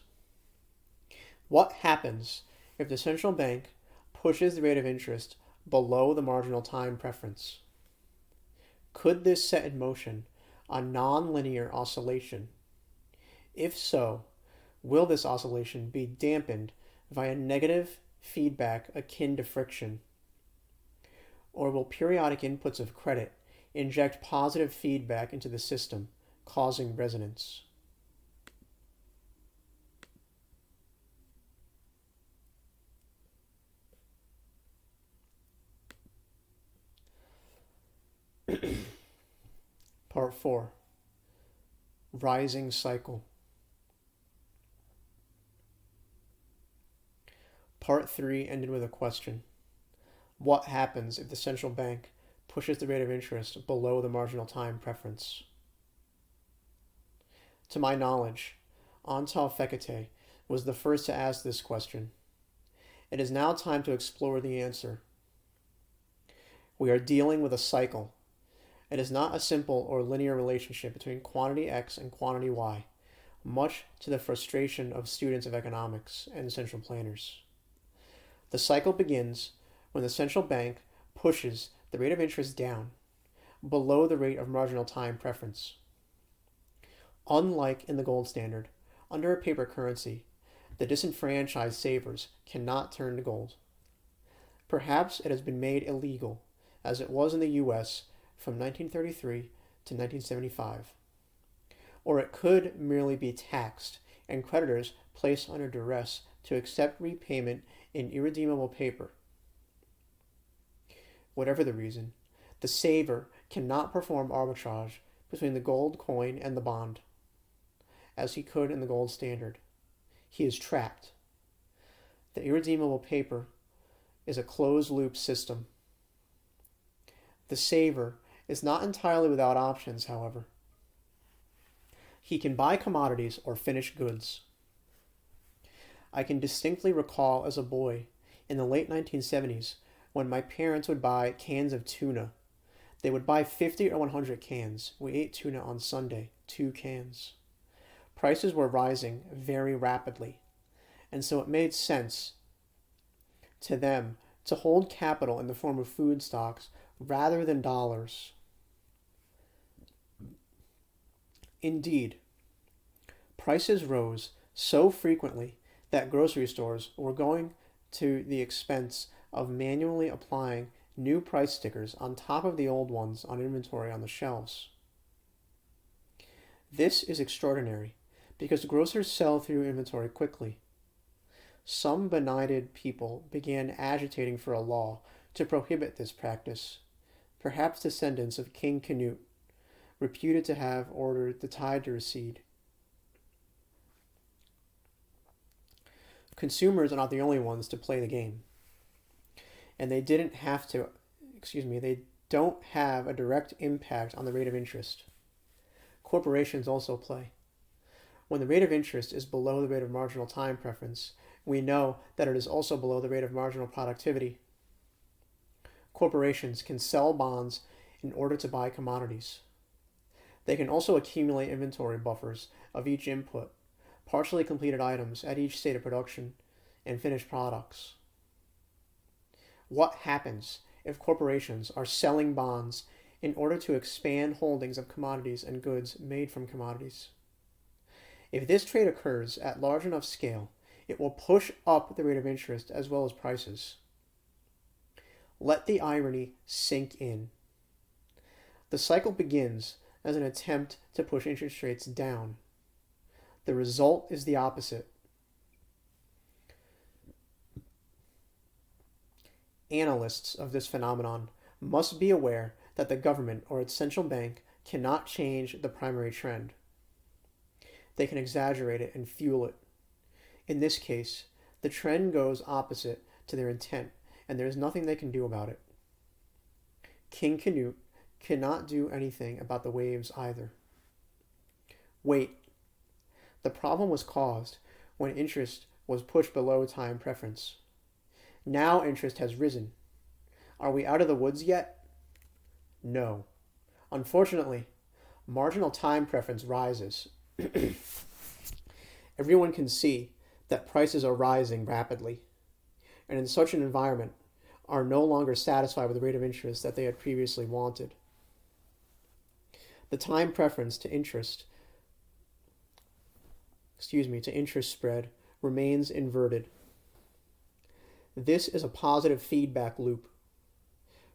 What happens if the central bank pushes the rate of interest below the marginal time preference? Could this set in motion a nonlinear oscillation? If so, will this oscillation be dampened via negative feedback akin to friction? Or will periodic inputs of credit inject positive feedback into the system, causing resonance? Part 4. Rising cycle. Part 3 ended with a question. What happens if the central bank pushes the rate of interest below the marginal time preference? To my knowledge, Untitled Fecate was the first to ask this question. It is now time to explore the answer. We are dealing with a cycle. It is not a simple or linear relationship between quantity X and quantity Y, much to the frustration of students of economics and central planners. The cycle begins when the central bank pushes the rate of interest down, below the rate of marginal time preference. Unlike in the gold standard, under a paper currency, the disenfranchised savers cannot turn to gold. Perhaps it has been made illegal, as it was in the U.S. from 1933 to 1975. Or it could merely be taxed and creditors placed under duress to accept repayment in irredeemable paper. Whatever the reason, the saver cannot perform arbitrage between the gold coin and the bond, as he could in the gold standard. He is trapped. The irredeemable paper is a closed-loop system. The saver is not entirely without options, however. He can buy commodities or finished goods. I can distinctly recall as a boy in the late 1970s when my parents would buy cans of tuna. They would buy 50 or 100 cans. We ate tuna on Sunday, 2 cans. Prices were rising very rapidly, and so it made sense to them to hold capital in the form of food stocks rather than dollars. Indeed, prices rose so frequently that grocery stores were going to the expense of manually applying new price stickers on top of the old ones on inventory on the shelves. This is extraordinary because grocers sell through inventory quickly. Some benighted people began agitating for a law to prohibit this practice, perhaps descendants of King Canute, reputed to have ordered the tide to recede. Consumers are not the only ones to play the game. And they don't have a direct impact on the rate of interest. Corporations also play. When the rate of interest is below the rate of marginal time preference, we know that it is also below the rate of marginal productivity. Corporations can sell bonds in order to buy commodities. They can also accumulate inventory buffers of each input, partially completed items at each state of production, and finished products. What happens if corporations are selling bonds in order to expand holdings of commodities and goods made from commodities? If this trade occurs at large enough scale, it will push up the rate of interest as well as prices. Let the irony sink in. The cycle begins as an attempt to push interest rates down. The result is the opposite. Analysts of this phenomenon must be aware that the government or its central bank cannot change the primary trend. They can exaggerate it and fuel it. In this case, the trend goes opposite to their intent, and there is nothing they can do about it. King Canute cannot do anything about the waves either. Wait. The problem was caused when interest was pushed below time preference. Now interest has risen. Are we out of the woods yet? No. Unfortunately, marginal time preference rises. Everyone can see that prices are rising rapidly, and in such an environment are no longer satisfied with the rate of interest that they had previously wanted. The time preference to interest spread remains inverted. This is a positive feedback loop.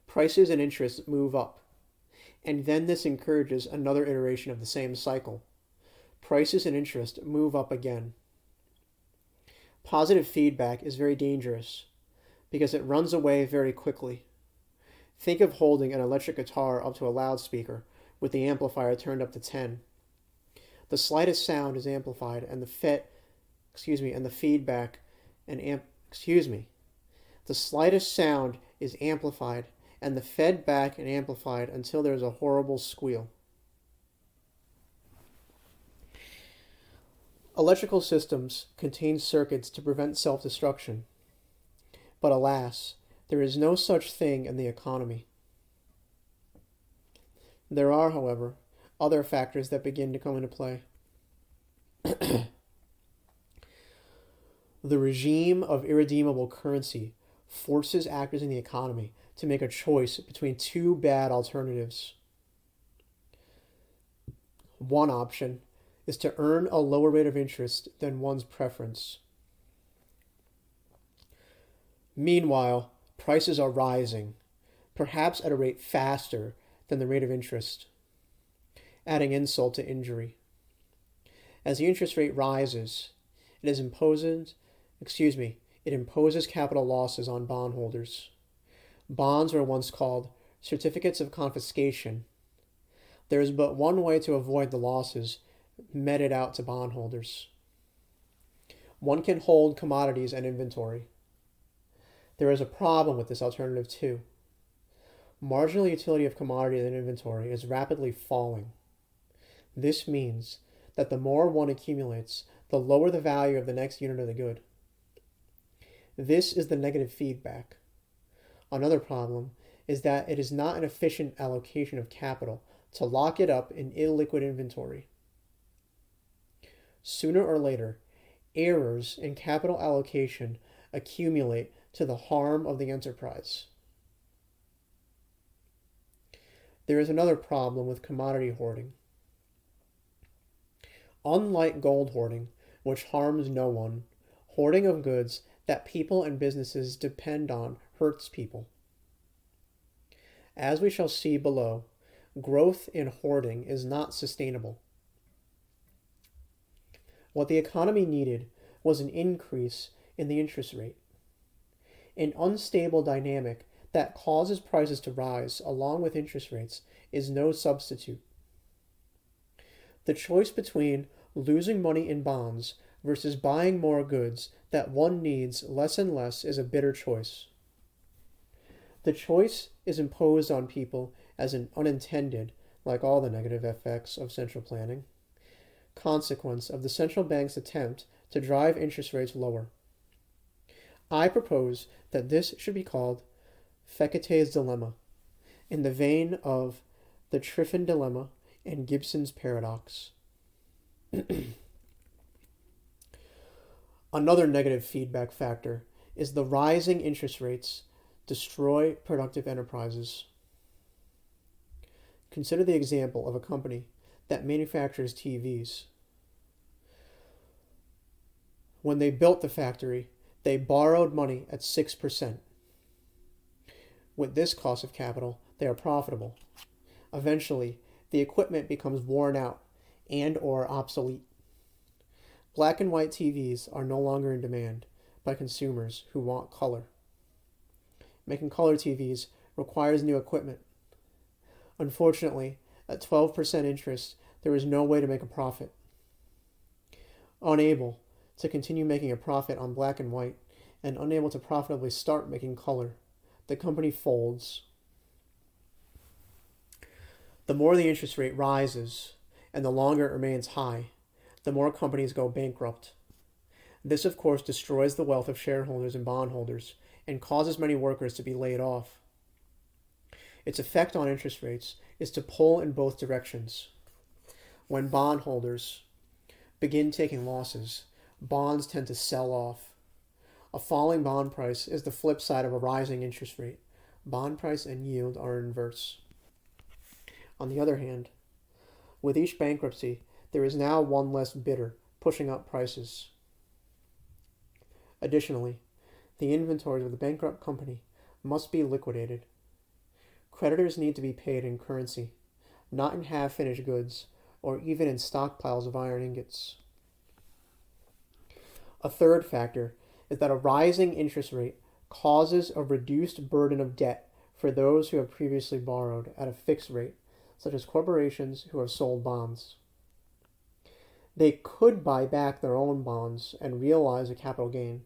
Prices and interest move up, and then this encourages another iteration of the same cycle. Prices and interest move up again. Positive feedback is very dangerous because it runs away very quickly. Think of holding an electric guitar up to a loudspeaker with the amplifier turned up to 10. The slightest sound is amplified, and the slightest sound is amplified, and the fed back and amplified until there is a horrible squeal. Electrical systems contain circuits to prevent self-destruction. But alas, there is no such thing in the economy. There are, however, other factors that begin to come into play. The regime of irredeemable currency forces actors in the economy to make a choice between two bad alternatives. One option is to earn a lower rate of interest than one's preference. Meanwhile, prices are rising, perhaps at a rate faster than the rate of interest, adding insult to injury. As the interest rate rises, it imposes capital losses on bondholders. Bonds were once called certificates of confiscation. There is but one way to avoid the losses meted out to bondholders. One can hold commodities and inventory. There is a problem with this alternative too. Marginal utility of commodities and inventory is rapidly falling. This means that the more one accumulates, the lower the value of the next unit of the good. This is the negative feedback. Another problem is that it is not an efficient allocation of capital to lock it up in illiquid inventory. Sooner or later, errors in capital allocation accumulate to the harm of the enterprise. There is another problem with commodity hoarding. Unlike gold hoarding, which harms no one, hoarding of goods that people and businesses depend on hurts people. As we shall see below, growth in hoarding is not sustainable. What the economy needed was an increase in the interest rate. An unstable dynamic that causes prices to rise along with interest rates is no substitute. The choice between losing money in bonds versus buying more goods that one needs less and less is a bitter choice. The choice is imposed on people as an unintended, like all the negative effects of central planning, consequence of the central bank's attempt to drive interest rates lower. I propose that this should be called Fecate's dilemma, in the vein of the Triffin dilemma and Gibson's paradox. Another negative feedback factor is the rising interest rates destroy productive enterprises. Consider the example of a company that manufactures TVs. When they built the factory, they borrowed money at 6%. With this cost of capital, they are profitable. Eventually, the equipment becomes worn out and or obsolete. Black and white TVs are no longer in demand by consumers who want color. making color TVs requires new equipment. Unfortunately, at 12% interest, there is no way to make a profit. Unable to continue making a profit on black and white, and unable to profitably start making color, the company folds. The more the interest rate rises, and the longer it remains high, the more companies go bankrupt. This, of course, destroys the wealth of shareholders and bondholders, and causes many workers to be laid off. Its effect on interest rates is to pull in both directions. When bondholders begin taking losses, bonds tend to sell off. A falling bond price is the flip side of a rising interest rate. Bond price and yield are inverse. On the other hand, with each bankruptcy, there is now one less bidder, pushing up prices. Additionally, the inventories of the bankrupt company must be liquidated. Creditors need to be paid in currency, not in half-finished goods, or even in stockpiles of iron ingots. A third factor is that a rising interest rate causes a reduced burden of debt for those who have previously borrowed at a fixed rate, such as corporations who have sold bonds. They could buy back their own bonds and realize a capital gain,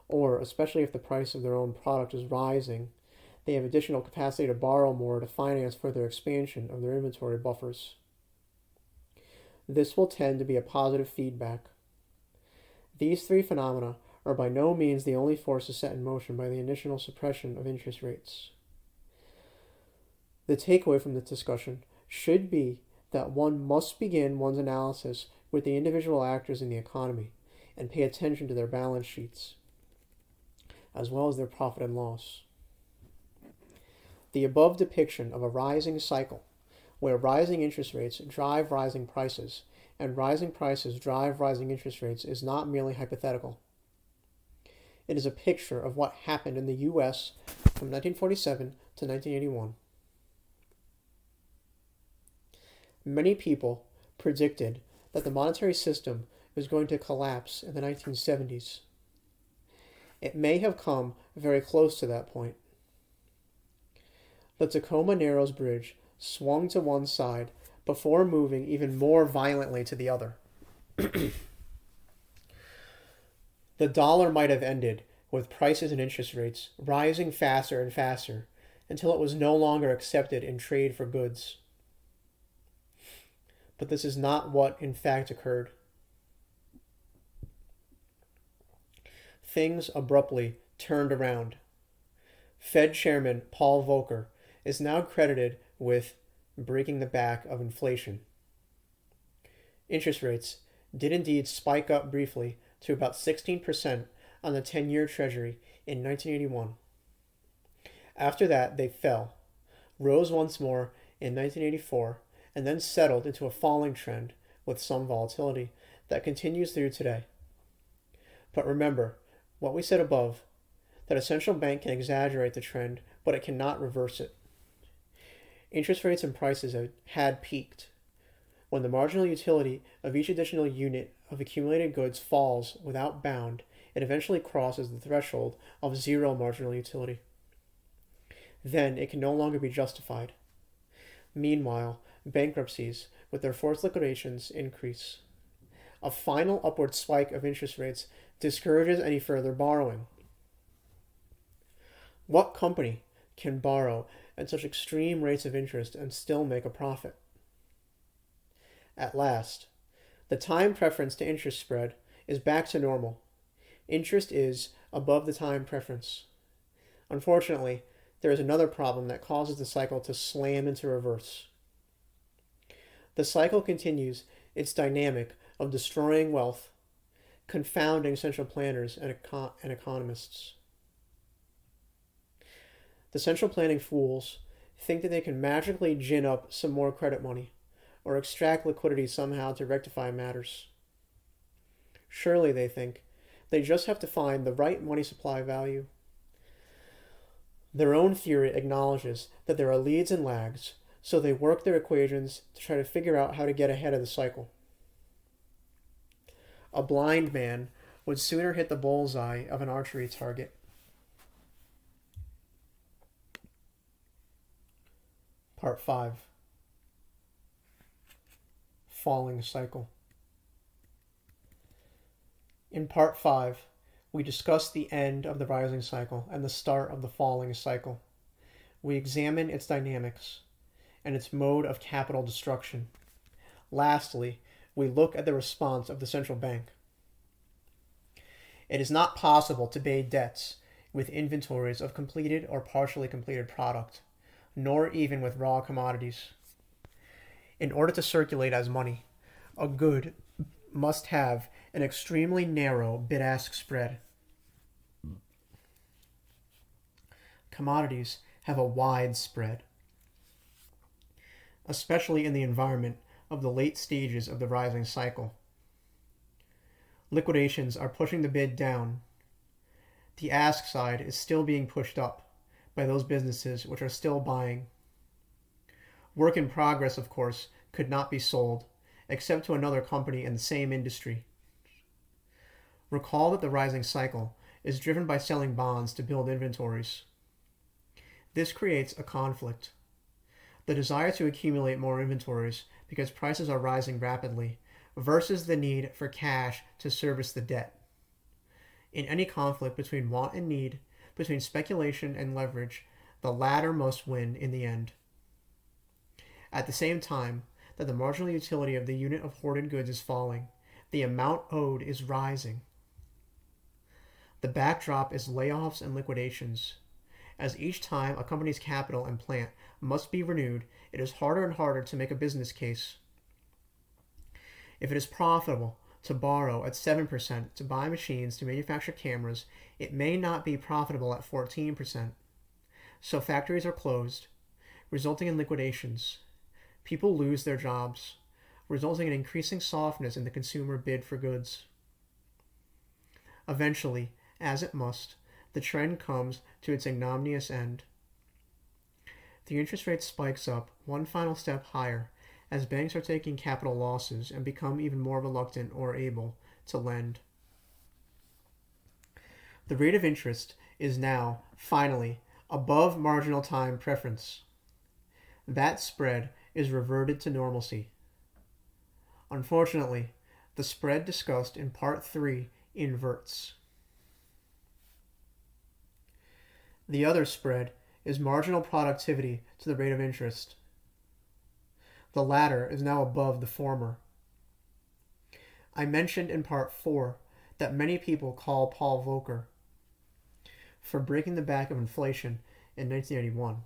or, especially if the price of their own product is rising, they have additional capacity to borrow more to finance further expansion of their inventory buffers. This will tend to be a positive feedback. These three phenomena are by no means the only forces set in motion by the initial suppression of interest rates. The takeaway from this discussion should be that one must begin one's analysis with the individual actors in the economy and pay attention to their balance sheets, as well as their profit and loss. The above depiction of a rising cycle, where rising interest rates drive rising prices, and rising prices drive rising interest rates, is not merely hypothetical. It is a picture of what happened in the U.S. from 1947 to 1981. Many people predicted that the monetary system was going to collapse in the 1970s. It may have come very close to that point. The Tacoma Narrows Bridge swung to one side before moving even more violently to the other. The dollar might have ended with prices and interest rates rising faster and faster until it was no longer accepted in trade for goods. But this is not what in fact occurred. Things abruptly turned around. Fed Chairman Paul Volcker is now credited with breaking the back of inflation. Interest rates did indeed spike up briefly to about 16% on the 10-year Treasury in 1981. After that, they fell, rose once more in 1984, and then settled into a falling trend with some volatility that continues through today. But remember what we said above, that a central bank can exaggerate the trend, but it cannot reverse it. Interest rates and prices had peaked. When the marginal utility of each additional unit of accumulated goods falls without bound, it eventually crosses the threshold of zero marginal utility. Then it can no longer be justified. Meanwhile, bankruptcies, with their forced liquidations, increase. A final upward spike of interest rates discourages any further borrowing. What company can borrow at such extreme rates of interest and still make a profit? At last, the time preference to interest spread is back to normal. Interest is above the time preference. Unfortunately, there is another problem that causes the cycle to slam into reverse. The cycle continues its dynamic of destroying wealth, confounding central planners and economists. The central planning fools think that they can magically gin up some more credit money or extract liquidity somehow to rectify matters. Surely, they think, they just have to find the right money supply value. Their own theory acknowledges that there are leads and lags, so they work their equations to try to figure out how to get ahead of the cycle. A blind man would sooner hit the bullseye of an archery target. Part 5. Falling cycle. In Part 5, we discuss the end of the rising cycle and the start of the falling cycle. We examine its dynamics and its mode of capital destruction. Lastly, we look at the response of the central bank. It is not possible to pay debts with inventories of completed or partially completed product, nor even with raw commodities. In order to circulate as money, a good must have an extremely narrow bid-ask spread. Commodities have a wide spread, especially in the environment of the late stages of the rising cycle. Liquidations are pushing the bid down. The ask side is still being pushed up by those businesses which are still buying. Work in progress, of course, could not be sold, except to another company in the same industry. Recall that the rising cycle is driven by selling bonds to build inventories. This creates a conflict. The desire to accumulate more inventories because prices are rising rapidly versus the need for cash to service the debt. In any conflict between want and need, between speculation and leverage, the latter must win in the end. At the same time that the marginal utility of the unit of hoarded goods is falling, the amount owed is rising. The backdrop is layoffs and liquidations. As each time a company's capital and plant must be renewed, it is harder and harder to make a business case. If it is profitable to borrow at 7% to buy machines to manufacture cameras, it may not be profitable at 14%. So factories are closed, resulting in liquidations. People lose their jobs, resulting in increasing softness in the consumer bid for goods. Eventually, as it must, the trend comes to its ignominious end. The interest rate spikes up one final step higher as banks are taking capital losses and become even more reluctant or able to lend. The rate of interest is now, finally, above marginal time preference. That spread is reverted to normalcy. Unfortunately, the spread discussed in Part 3 inverts. The other spread is marginal productivity to the rate of interest. The latter is now above the former. I mentioned in Part 4 that many people call Paul Volcker for breaking the back of inflation in 1981.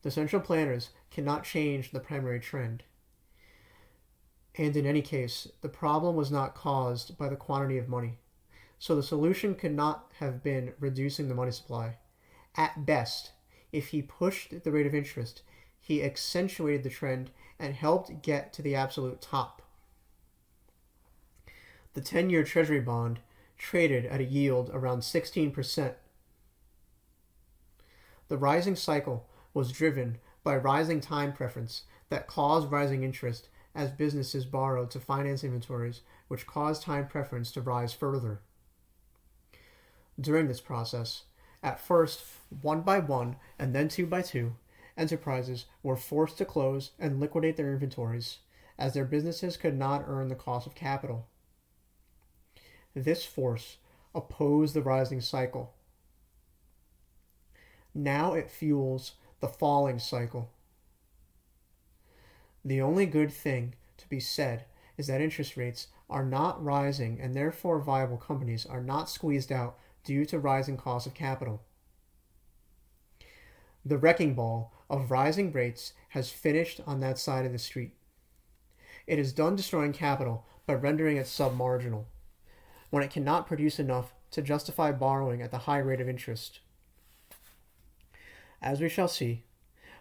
The central planners cannot change the primary trend. And in any case, the problem was not caused by the quantity of money. So the solution could not have been reducing the money supply. At best, if he pushed the rate of interest, he accentuated the trend and helped get to the absolute top. The 10-year Treasury bond traded at a yield around 16%. The rising cycle was driven by rising time preference that caused rising interest as businesses borrowed to finance inventories, which caused time preference to rise further. During this process, at first one by one and then two by two, enterprises were forced to close and liquidate their inventories as their businesses could not earn the cost of capital. This force opposed the rising cycle. Now it fuels the falling cycle. The only good thing to be said is that interest rates are not rising and therefore viable companies are not squeezed out due to rising costs of capital. The wrecking ball of rising rates has finished on that side of the street. It is done destroying capital by rendering it submarginal, when it cannot produce enough to justify borrowing at the high rate of interest. As we shall see,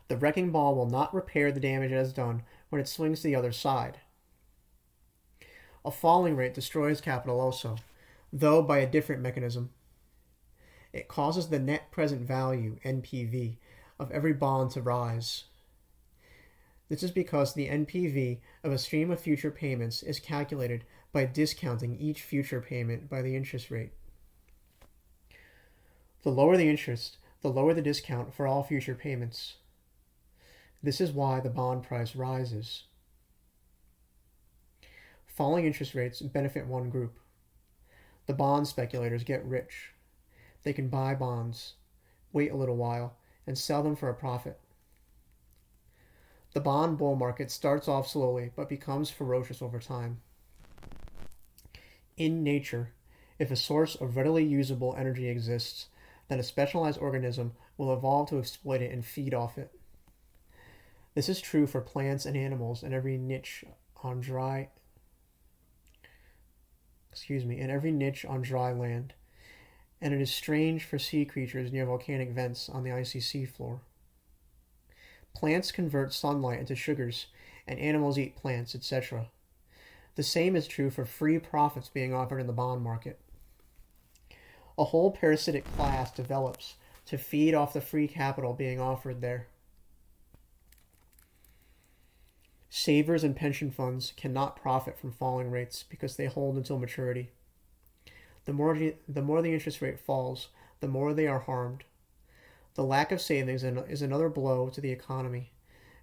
the wrecking ball will not repair the damage it has done when it swings to the other side. A falling rate destroys capital also, though by a different mechanism. It causes the net present value, NPV, of every bond to rise. This is because the NPV of a stream of future payments is calculated by discounting each future payment by the interest rate. The lower the interest, the lower the discount for all future payments. This is why the bond price rises. Falling interest rates benefit one group. The bond speculators get rich. They can buy bonds, wait a little while, and sell them for a profit. The bond bull market starts off slowly but becomes ferocious over time. In nature, if a source of readily usable energy exists, then a specialized organism will evolve to exploit it and feed off it. This is true for plants and animals in every niche on dry land, and it is strange for sea creatures near volcanic vents on the icy seafloor. Plants convert sunlight into sugars, and animals eat plants, etc. The same is true for free profits being offered in the bond market. A whole parasitic class develops to feed off the free capital being offered there. Savers and pension funds cannot profit from falling rates because they hold until maturity. The more the interest rate falls, the more they are harmed. The lack of savings is another blow to the economy,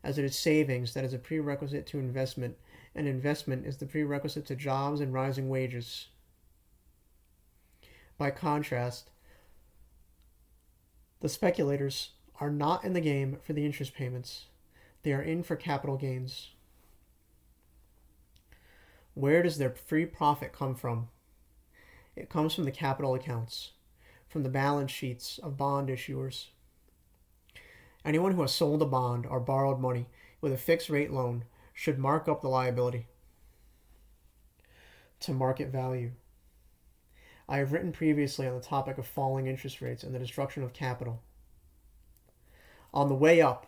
as it is savings that is a prerequisite to investment, and investment is the prerequisite to jobs and rising wages. By contrast, the speculators are not in the game for the interest payments. They are in for capital gains. Where does their free profit come from? It comes from the capital accounts, from the balance sheets of bond issuers. Anyone who has sold a bond or borrowed money with a fixed rate loan should mark up the liability to market value. I have written previously on the topic of falling interest rates and the destruction of capital. On the way up,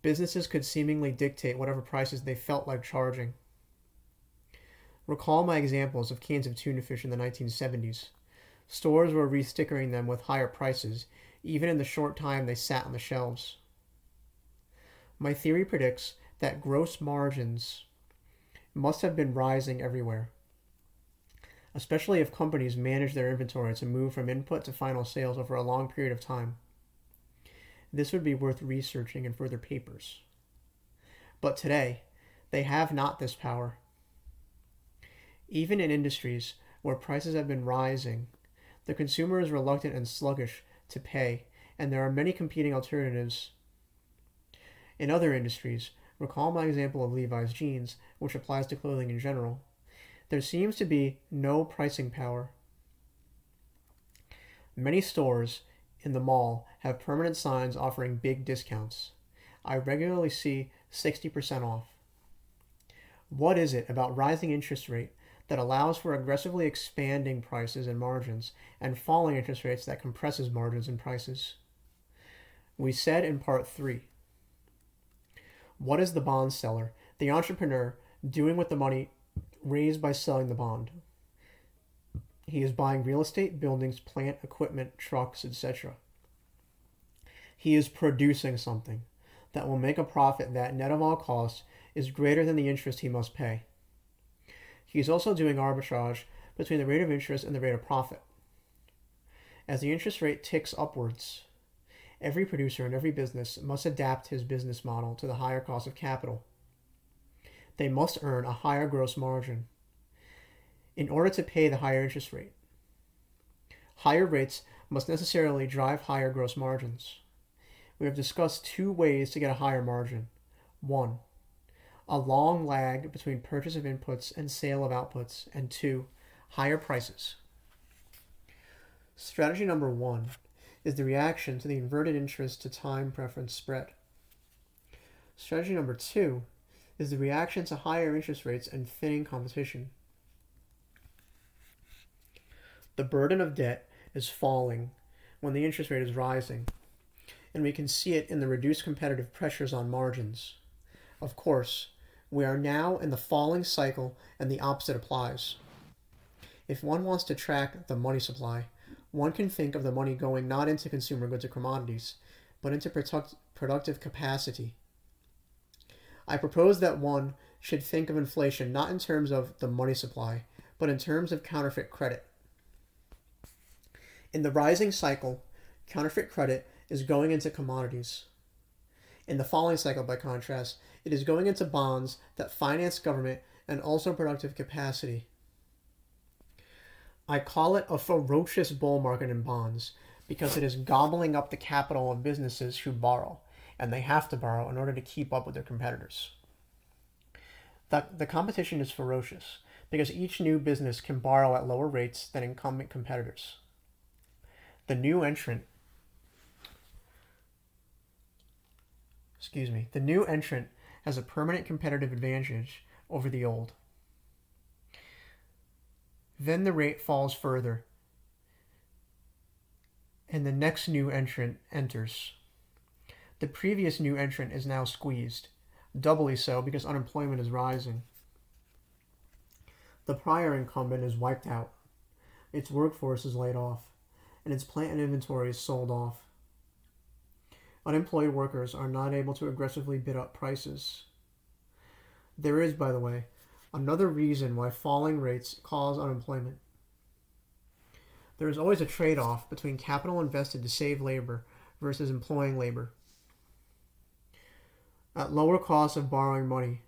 businesses could seemingly dictate whatever prices they felt like charging. Recall my examples of cans of tuna fish in the 1970s. Stores were re-stickering them with higher prices, even in the short time they sat on the shelves. My theory predicts that gross margins must have been rising everywhere, especially if companies manage their inventory to move from input to final sales over a long period of time. This would be worth researching in further papers. But today, they have not this power. Even in industries where prices have been rising, the consumer is reluctant and sluggish to pay, and there are many competing alternatives. In other industries, recall my example of Levi's jeans, which applies to clothing in general, there seems to be no pricing power. Many stores in the mall have permanent signs offering big discounts. I regularly see 60% off. What is it about rising interest rate that allows for aggressively expanding prices and margins, and falling interest rates that compresses margins and prices? We said in part 3, what is the bond seller, the entrepreneur, doing with the money raised by selling the bond? He is buying real estate, buildings, plant, equipment, trucks, etc. He is producing something that will make a profit that, net of all costs, is greater than the interest he must pay. He is also doing arbitrage between the rate of interest and the rate of profit. As the interest rate ticks upwards, every producer and every business must adapt his business model to the higher cost of capital. They must earn a higher gross margin in order to pay the higher interest rate. Higher rates must necessarily drive higher gross margins. We have discussed 2 ways to get a higher margin. 1, a long lag between purchase of inputs and sale of outputs, and 2, higher prices. Strategy number 1 is the reaction to the inverted interest to time preference spread. Strategy number 2 is the reaction to higher interest rates and thinning competition. The burden of debt is falling when the interest rate is rising, and we can see it in the reduced competitive pressures on margins. Of course, we are now in the falling cycle, and the opposite applies. If one wants to track the money supply, one can think of the money going not into consumer goods or commodities, but into productive capacity. I propose that one should think of inflation not in terms of the money supply, but in terms of counterfeit credit. In the rising cycle, counterfeit credit is going into commodities. In the falling cycle, by contrast, it is going into bonds that finance government and also productive capacity. I call it a ferocious bull market in bonds because it is gobbling up the capital of businesses who borrow, and they have to borrow in order to keep up with their competitors. The competition is ferocious because each new business can borrow at lower rates than incumbent competitors. The new entrant has a permanent competitive advantage over the old. Then the rate falls further, and the next new entrant enters. The previous new entrant is now squeezed, doubly so because unemployment is rising. The prior incumbent is wiped out, its workforce is laid off, and its plant and inventory is sold off. Unemployed workers are not able to aggressively bid up prices. There is, by the way, another reason why falling rates cause unemployment. There is always a trade-off between capital invested to save labor versus employing labor. At lower costs of borrowing money,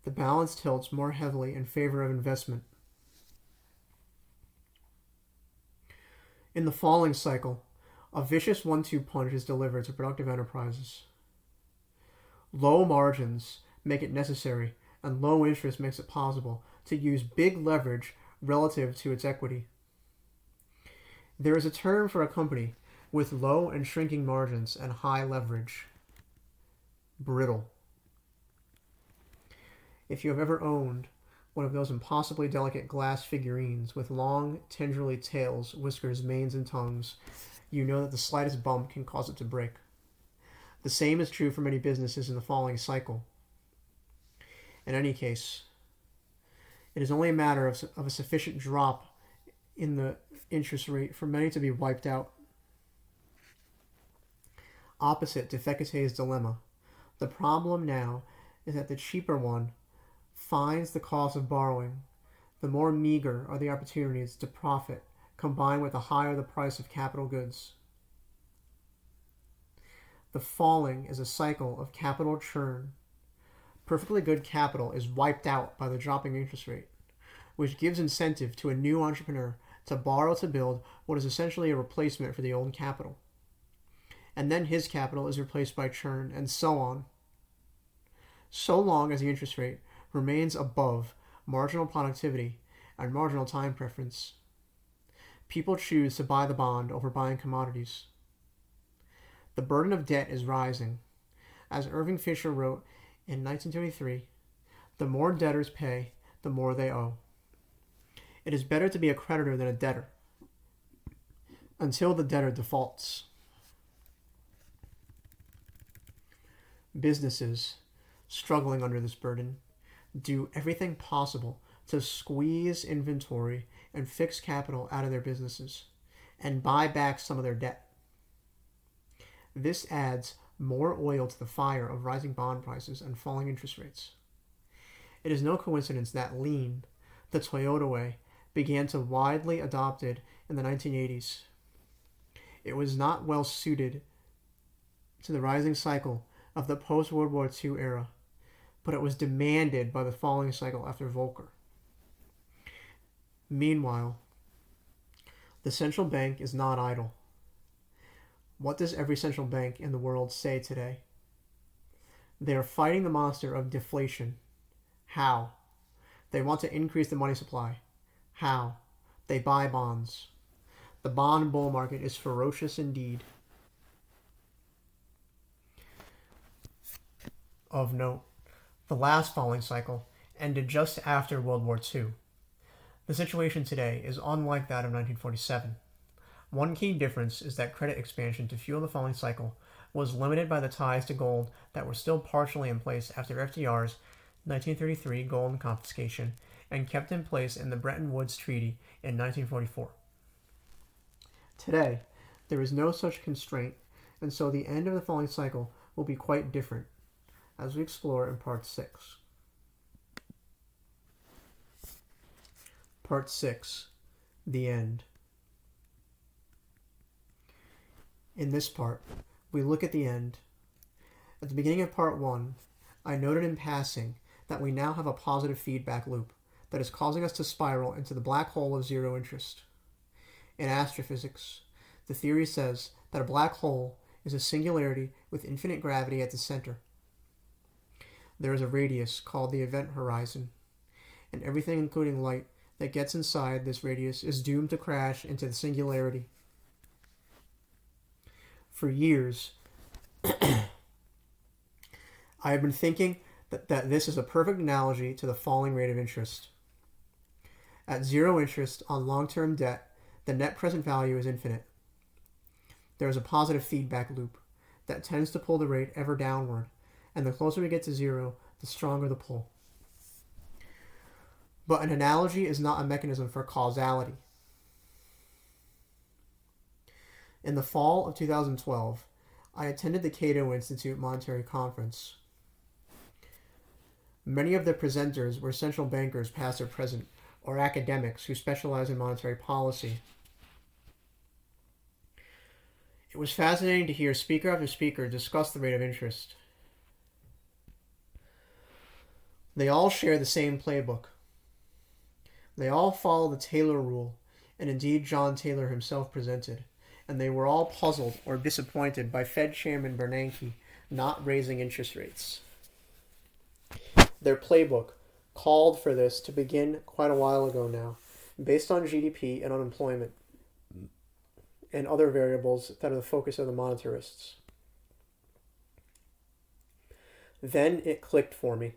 the balance tilts more heavily in favor of investment. In the falling cycle, a vicious 1-2 punch is delivered to productive enterprises. Low margins make it necessary, and low interest makes it possible to use big leverage relative to its equity. There is a term for a company with low and shrinking margins and high leverage: brittle. If you have ever owned one of those impossibly delicate glass figurines with long, tendrily tails, whiskers, manes, and tongues, you know that the slightest bump can cause it to break. The same is true for many businesses in the falling cycle. In any case, it is only a matter of a sufficient drop in the interest rate for many to be wiped out. Opposite to Fecate's dilemma, the problem now is that the cheaper one finds the cost of borrowing, the more meager are the opportunities to profit, combined with the higher the price of capital goods. The falling is a cycle of capital churn. Perfectly good capital is wiped out by the dropping interest rate, which gives incentive to a new entrepreneur to borrow to build what is essentially a replacement for the old capital. And then his capital is replaced by churn, and so on. So long as the interest rate remains above marginal productivity and marginal time preference, people choose to buy the bond over buying commodities. The burden of debt is rising. As Irving Fisher wrote in 1923, the more debtors pay, the more they owe. It is better to be a creditor than a debtor, until the debtor defaults. Businesses, struggling under this burden, do everything possible to squeeze inventory and fix capital out of their businesses and buy back some of their debt. This adds more oil to the fire of rising bond prices and falling interest rates. It is no coincidence that lean, the Toyota way, began to widely adopted in the 1980s. It was not well suited to the rising cycle of the post-World War II era, but it was demanded by the falling cycle after Volcker. Meanwhile, the central bank is not idle. What does every central bank in the world say today? They are fighting the monster of deflation. How? They want to increase the money supply. How? They buy bonds. The bond bull market is ferocious indeed. Of note, the last falling cycle ended just after World War II. The situation today is unlike that of 1947. One key difference is that credit expansion to fuel the falling cycle was limited by the ties to gold that were still partially in place after FDR's 1933 gold confiscation and kept in place in the Bretton Woods Treaty in 1944. Today, there is no such constraint, and so the end of the falling cycle will be quite different, as we explore in Part 6. Part 6. The End. In this part, we look at the end, At the beginning of part 1, I noted in passing that we now have a positive feedback loop that is causing us to spiral into the black hole of zero interest. In astrophysics, the theory says that a black hole is a singularity with infinite gravity at the center. There is a radius called the event horizon, and everything including light that gets inside this radius is doomed to crash into the singularity. For years, I have been thinking that this is a perfect analogy to the falling rate of interest. At zero interest on long-term debt, the net present value is infinite. There is a positive feedback loop that tends to pull the rate ever downward, and the closer we get to zero, the stronger the pull. But an analogy is not a mechanism for causality. In the fall of 2012, I attended the Cato Institute Monetary Conference. Many of the presenters were central bankers, past or present, or academics who specialize in monetary policy. It was fascinating to hear speaker after speaker discuss the rate of interest. They all share the same playbook. They all follow the Taylor rule, and indeed John Taylor himself presented, and they were all puzzled or disappointed by Fed Chairman Bernanke not raising interest rates. Their playbook called for this to begin quite a while ago now, based on GDP and unemployment, and other variables that are the focus of the monetarists. Then it clicked for me.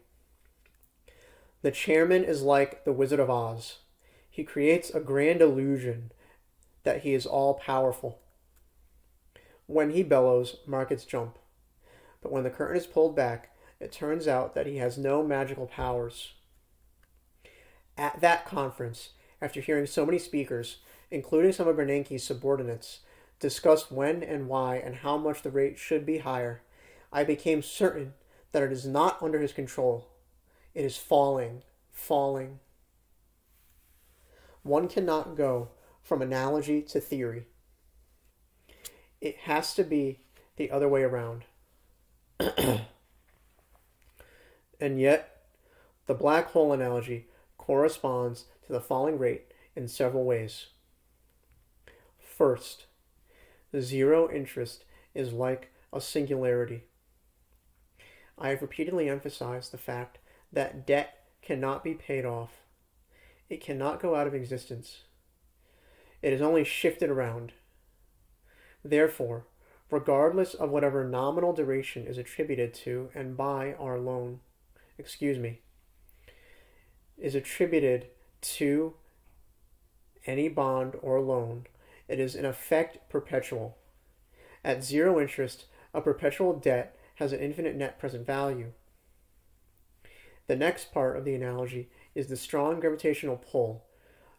The chairman is like the Wizard of Oz. He creates a grand illusion that he is all-powerful. When he bellows, markets jump. But when the curtain is pulled back, it turns out that he has no magical powers. At that conference, after hearing so many speakers, including some of Bernanke's subordinates, discuss when and why and how much the rate should be higher, I became certain that it is not under his control. It is falling. One cannot go from analogy to theory. It has to be the other way around. And yet, the black hole analogy corresponds to the falling rate in several ways. First, zero interest is like a singularity. I have repeatedly emphasized the fact that debt cannot be paid off. It cannot go out of existence. It is only shifted around. Therefore, regardless of whatever nominal duration is attributed to and by our loan, is attributed to any bond or loan, it is in effect perpetual. At zero interest, a perpetual debt has an infinite net present value. The next part of the analogy is the strong gravitational pull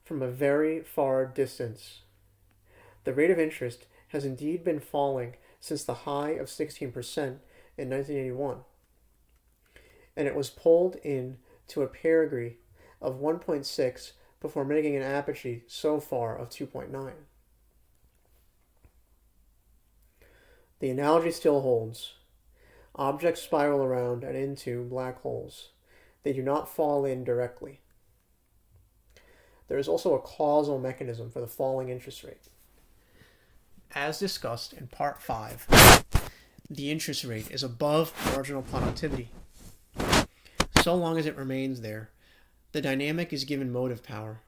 from a very far distance. The rate of interest has indeed been falling since the high of 16% in 1981, and it was pulled in to a perigee of 1.6 before making an apogee so far of 2.9. The analogy still holds. Objects spiral around and into black holes. They do not fall in directly. There is also a causal mechanism for the falling interest rate. As discussed in Part 5, the interest rate is above marginal productivity. So long as it remains there, the dynamic is given motive power.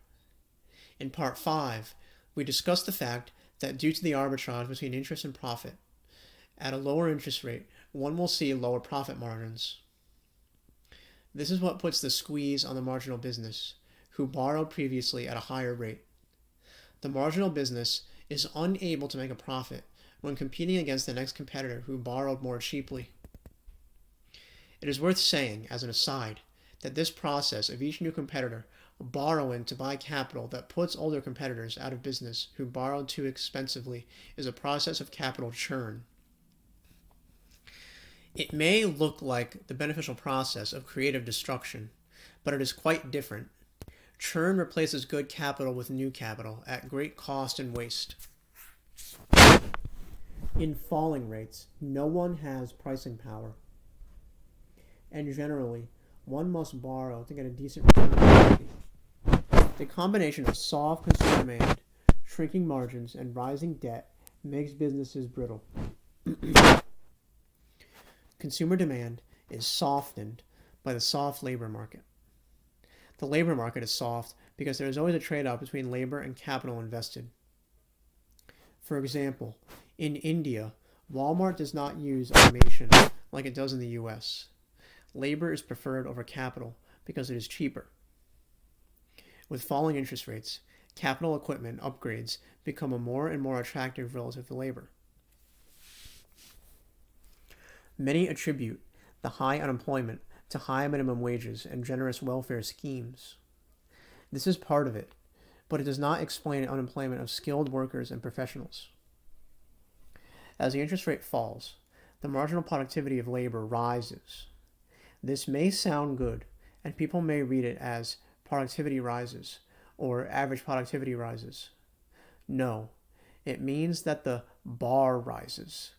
In Part 5, we discussed the fact that due to the arbitrage between interest and profit, at a lower interest rate, one will see lower profit margins. This is what puts the squeeze on the marginal business, who borrowed previously at a higher rate. The marginal business is unable to make a profit when competing against the next competitor who borrowed more cheaply. It is worth saying, as an aside, that this process of each new competitor borrowing to buy capital that puts older competitors out of business who borrowed too expensively is a process of capital churn. It may look like the beneficial process of creative destruction, but it is quite different. Churn replaces good capital with new capital at great cost and waste. In falling rates, no one has pricing power. and generally, one must borrow to get a decent return on equity. The combination of soft consumer demand, shrinking margins, and rising debt makes businesses brittle. Consumer demand is softened by the soft labor market. The labor market is soft because there is always a trade-off between labor and capital invested. For example, in India, Walmart does not use automation like it does in the US. Labor is preferred over capital because it is cheaper. With falling interest rates, capital equipment upgrades become a more and more attractive relative to labor. Many attribute the high unemployment to high minimum wages and generous welfare schemes. This is part of it, but it does not explain unemployment of skilled workers and professionals. As the interest rate falls, the marginal productivity of labor rises. This may sound good, and people may read it as productivity rises or average productivity rises. No, it means that the bar rises.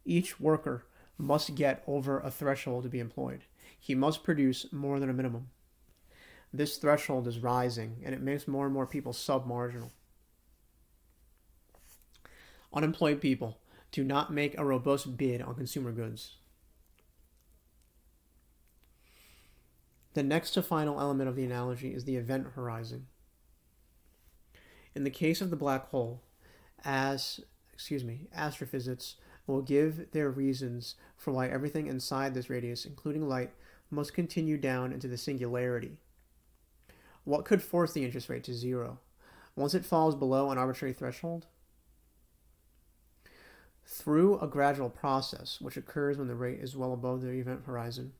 Each worker must get over a threshold to be employed. He must produce more than a minimum. This threshold is rising, and it makes more and more people submarginal. Unemployed people do not make a robust bid on consumer goods. The next to final element of the analogy is the event horizon. In the case of the black hole, astrophysics will give their reasons for why everything inside this radius, including light, must continue down into the singularity. What could force the interest rate to zero? Once it falls below an arbitrary threshold? Through a gradual process, which occurs when the rate is well above the event horizon,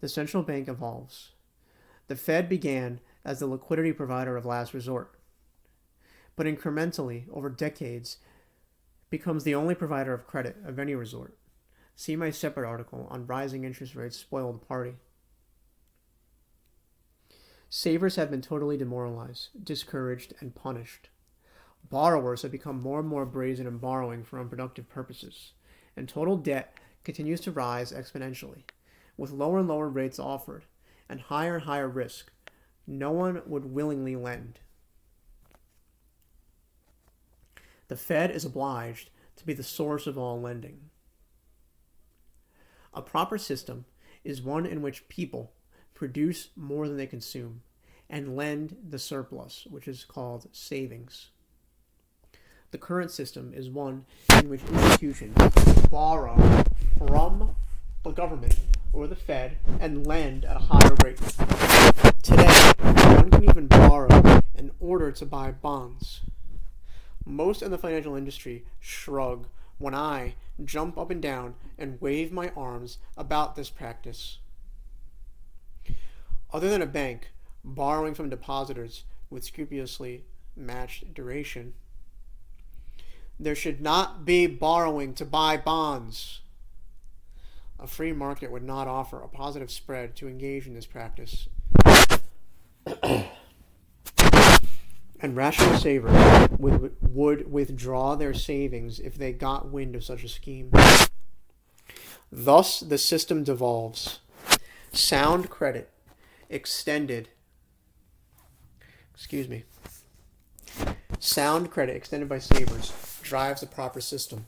the central bank evolves. The Fed began as the liquidity provider of last resort, but incrementally, over decades, becomes the only provider of credit of any resort. See my separate article on rising interest rates spoil the party. Savers have been totally demoralized, discouraged, and punished. Borrowers have become more and more brazen in borrowing for unproductive purposes, and total debt continues to rise exponentially. With lower and lower rates offered, and higher risk, no one would willingly lend. The Fed is obliged to be the source of all lending. A proper system is one in which people produce more than they consume and lend the surplus, which is called savings. The current system is one in which institutions borrow from the government or the Fed and lend at a higher rate. Today, one can even borrow in order to buy bonds. Most in the financial industry shrug when I jump up and down and wave my arms about this practice. Other than a bank borrowing from depositors with scrupulously matched duration, there should not be borrowing to buy bonds. A free market would not offer a positive spread to engage in this practice. And rational savers would withdraw their savings if they got wind of such a scheme. Thus, the system devolves. Sound credit extended by savers drives the proper system.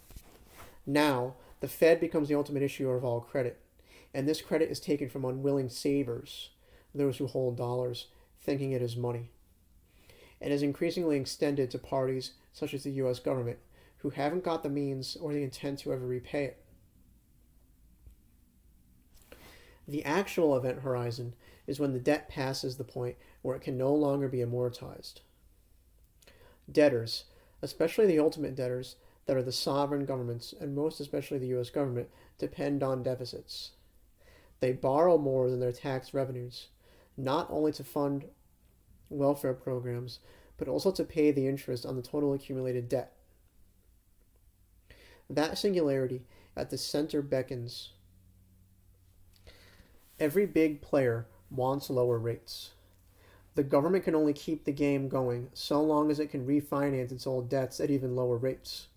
Now, the Fed becomes the ultimate issuer of all credit, and this credit is taken from unwilling savers, those who hold dollars, thinking it is money. It is increasingly extended to parties such as the U.S. government, who haven't got the means or the intent to ever repay it. The actual event horizon is when the debt passes the point where it can no longer be amortized. Debtors, especially the ultimate debtors that are the sovereign governments, and most especially the U.S. government, depend on deficits. They borrow more than their tax revenues, not only to fund welfare programs, but also to pay the interest on the total accumulated debt. That singularity at the center beckons. Every big player wants lower rates. The government can only keep the game going so long as it can refinance its old debts at even lower rates.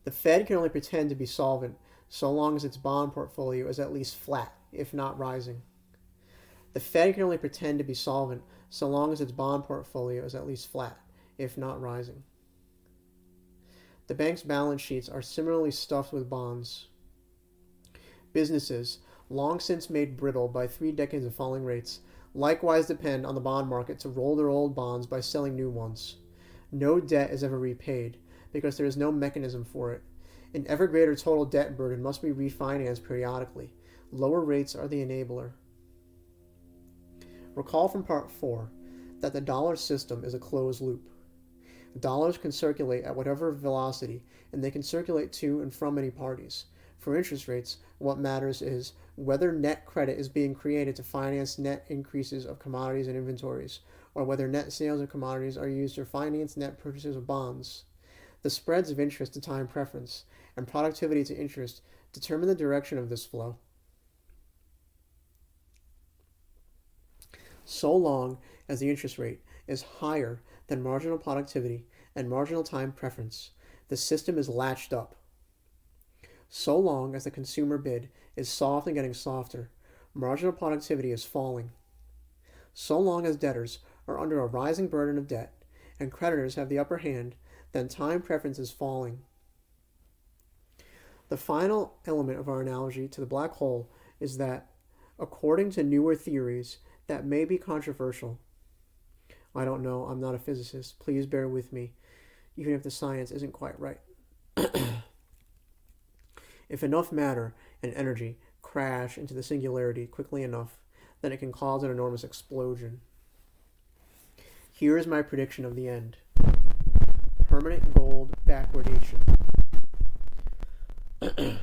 The Fed can only pretend to be solvent so long as its bond portfolio is at least flat, if not rising. The Fed can only pretend to be solvent so long as its bond portfolio is at least flat, if not rising. The bank's balance sheets are similarly stuffed with bonds. Businesses, long since made brittle by 3 decades of falling rates, likewise depend on the bond market to roll their old bonds by selling new ones. No debt is ever repaid, because there is no mechanism for it. An ever greater total debt burden must be refinanced periodically. Lower rates are the enabler. Recall from Part 4 that the dollar system is a closed loop. Dollars can circulate at whatever velocity, and they can circulate to and from any parties. For interest rates, what matters is whether net credit is being created to finance net increases of commodities and inventories, or whether net sales of commodities are used to finance net purchases of bonds. The spreads of interest to time preference and productivity to interest determine the direction of this flow. So long as the interest rate is higher than marginal productivity and marginal time preference, the system is latched up. So long as the consumer bid is soft and getting softer, marginal productivity is falling. So long as debtors are under a rising burden of debt and creditors have the upper hand, then time preference is falling. The final element of our analogy to the black hole is that, according to newer theories that may be controversial, I don't know, I'm not a physicist, please bear with me, even if the science isn't quite right. If enough matter and energy crash into the singularity quickly enough, then it can cause an enormous explosion. Here is my prediction of the end. Permanent gold backwardation. The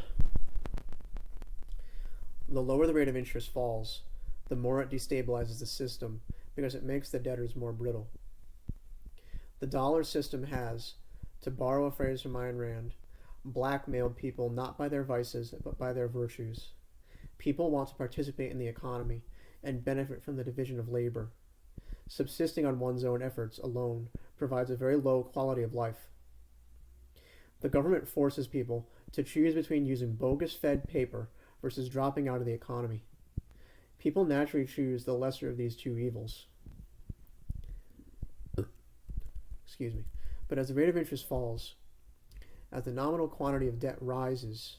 lower the rate of interest falls, the more it destabilizes the system because it makes the debtors more brittle. The dollar system has, to borrow a phrase from Ayn Rand, blackmailed people not by their vices but by their virtues. People want to participate in the economy and benefit from the division of labor. Subsisting on one's own efforts alone provides a very low quality of life. The government forces people to choose between using bogus Fed paper versus dropping out of the economy. People naturally choose the lesser of these two evils. But as the rate of interest falls, as the nominal quantity of debt rises,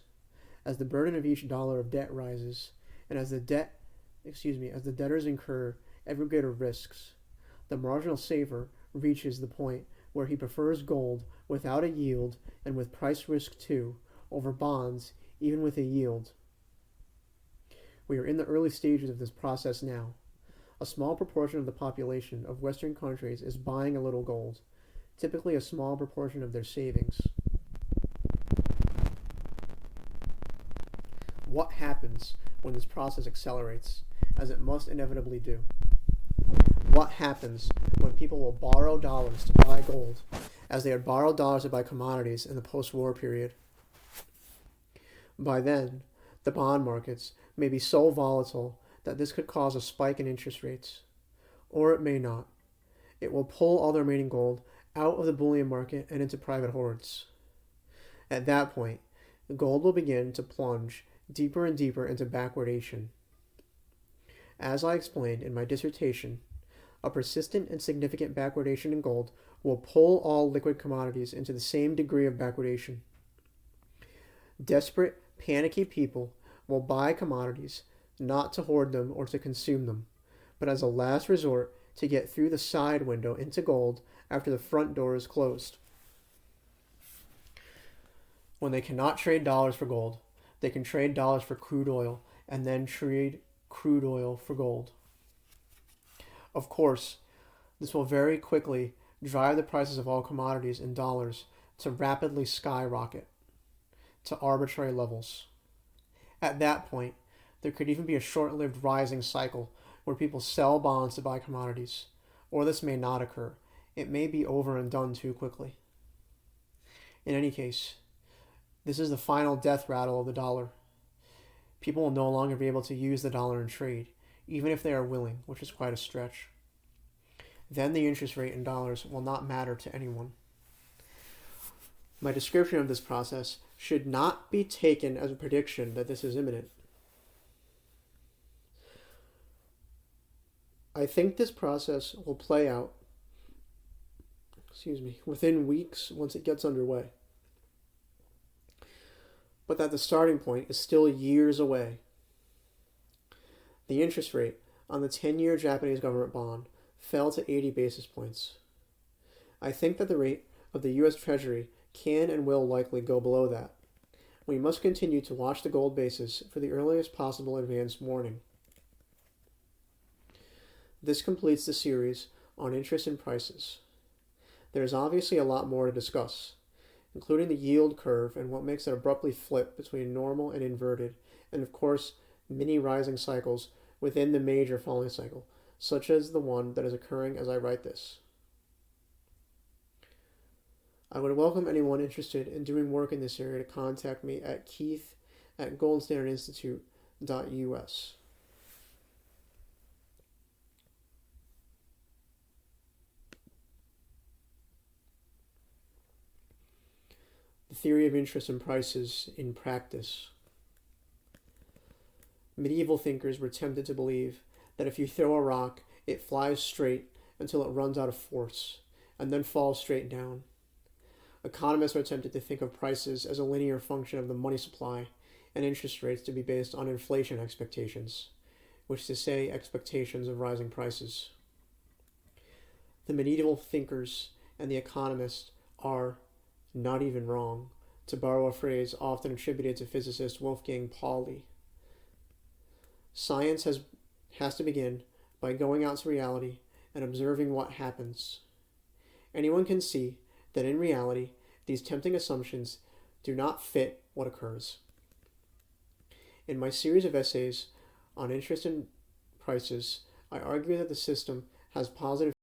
as the burden of each dollar of debt rises, and as the debtors incur ever greater risks, the marginal saver reaches the point where he prefers gold without a yield and with price risk too, over bonds even with a yield. We are in the early stages of this process now. A small proportion of the population of Western countries is buying a little gold, typically a small proportion of their savings. What happens when this process accelerates, as it must inevitably do? What happens when people will borrow dollars to buy gold, as they had borrowed dollars to buy commodities in the post-war period? By then, the bond markets may be so volatile that this could cause a spike in interest rates. Or it may not. It will pull all the remaining gold out of the bullion market and into private hoards. At that point, gold will begin to plunge deeper and deeper into backwardation. As I explained in my dissertation, a persistent and significant backwardation in gold will pull all liquid commodities into the same degree of backwardation. Desperate, panicky people will buy commodities not to hoard them or to consume them, but as a last resort to get through the side window into gold after the front door is closed. When they cannot trade dollars for gold, they can trade dollars for crude oil and then trade crude oil for gold. Of course, this will very quickly drive the prices of all commodities in dollars to rapidly skyrocket to arbitrary levels. At that point, there could even be a short-lived rising cycle where people sell bonds to buy commodities, or this may not occur. It may be over and done too quickly. In any case, this is the final death rattle of the dollar. People will no longer be able to use the dollar in trade, even if they are willing, which is quite a stretch. Then the interest rate in dollars will not matter to anyone. My description of this process should not be taken as a prediction that this is imminent. I think this process will play out, within weeks once it gets underway. But that the starting point is still years away. The interest rate on the 10-year Japanese government bond fell to 80 basis points. I think that the rate of the U.S. Treasury can and will likely go below that. We must continue to watch the gold basis for the earliest possible advance warning. This completes the series on interest and prices. There is obviously a lot more to discuss, including the yield curve and what makes it abruptly flip between normal and inverted, and of course, mini rising cycles within the major falling cycle, such as the one that is occurring as I write this. I would welcome anyone interested in doing work in this area to contact me at keith@goldstandardinstitute.us. The theory of interest and prices in practice. Medieval thinkers were tempted to believe that if you throw a rock, it flies straight until it runs out of force, and then falls straight down. Economists are tempted to think of prices as a linear function of the money supply, and interest rates to be based on inflation expectations, which is to say expectations of rising prices. The medieval thinkers and the economists are not even wrong, to borrow a phrase often attributed to physicist Wolfgang Pauli. Science has to begin by going out to reality and observing what happens. Anyone can see that in reality, these tempting assumptions do not fit what occurs. In my series of essays on interest and prices, I argue that the system has positive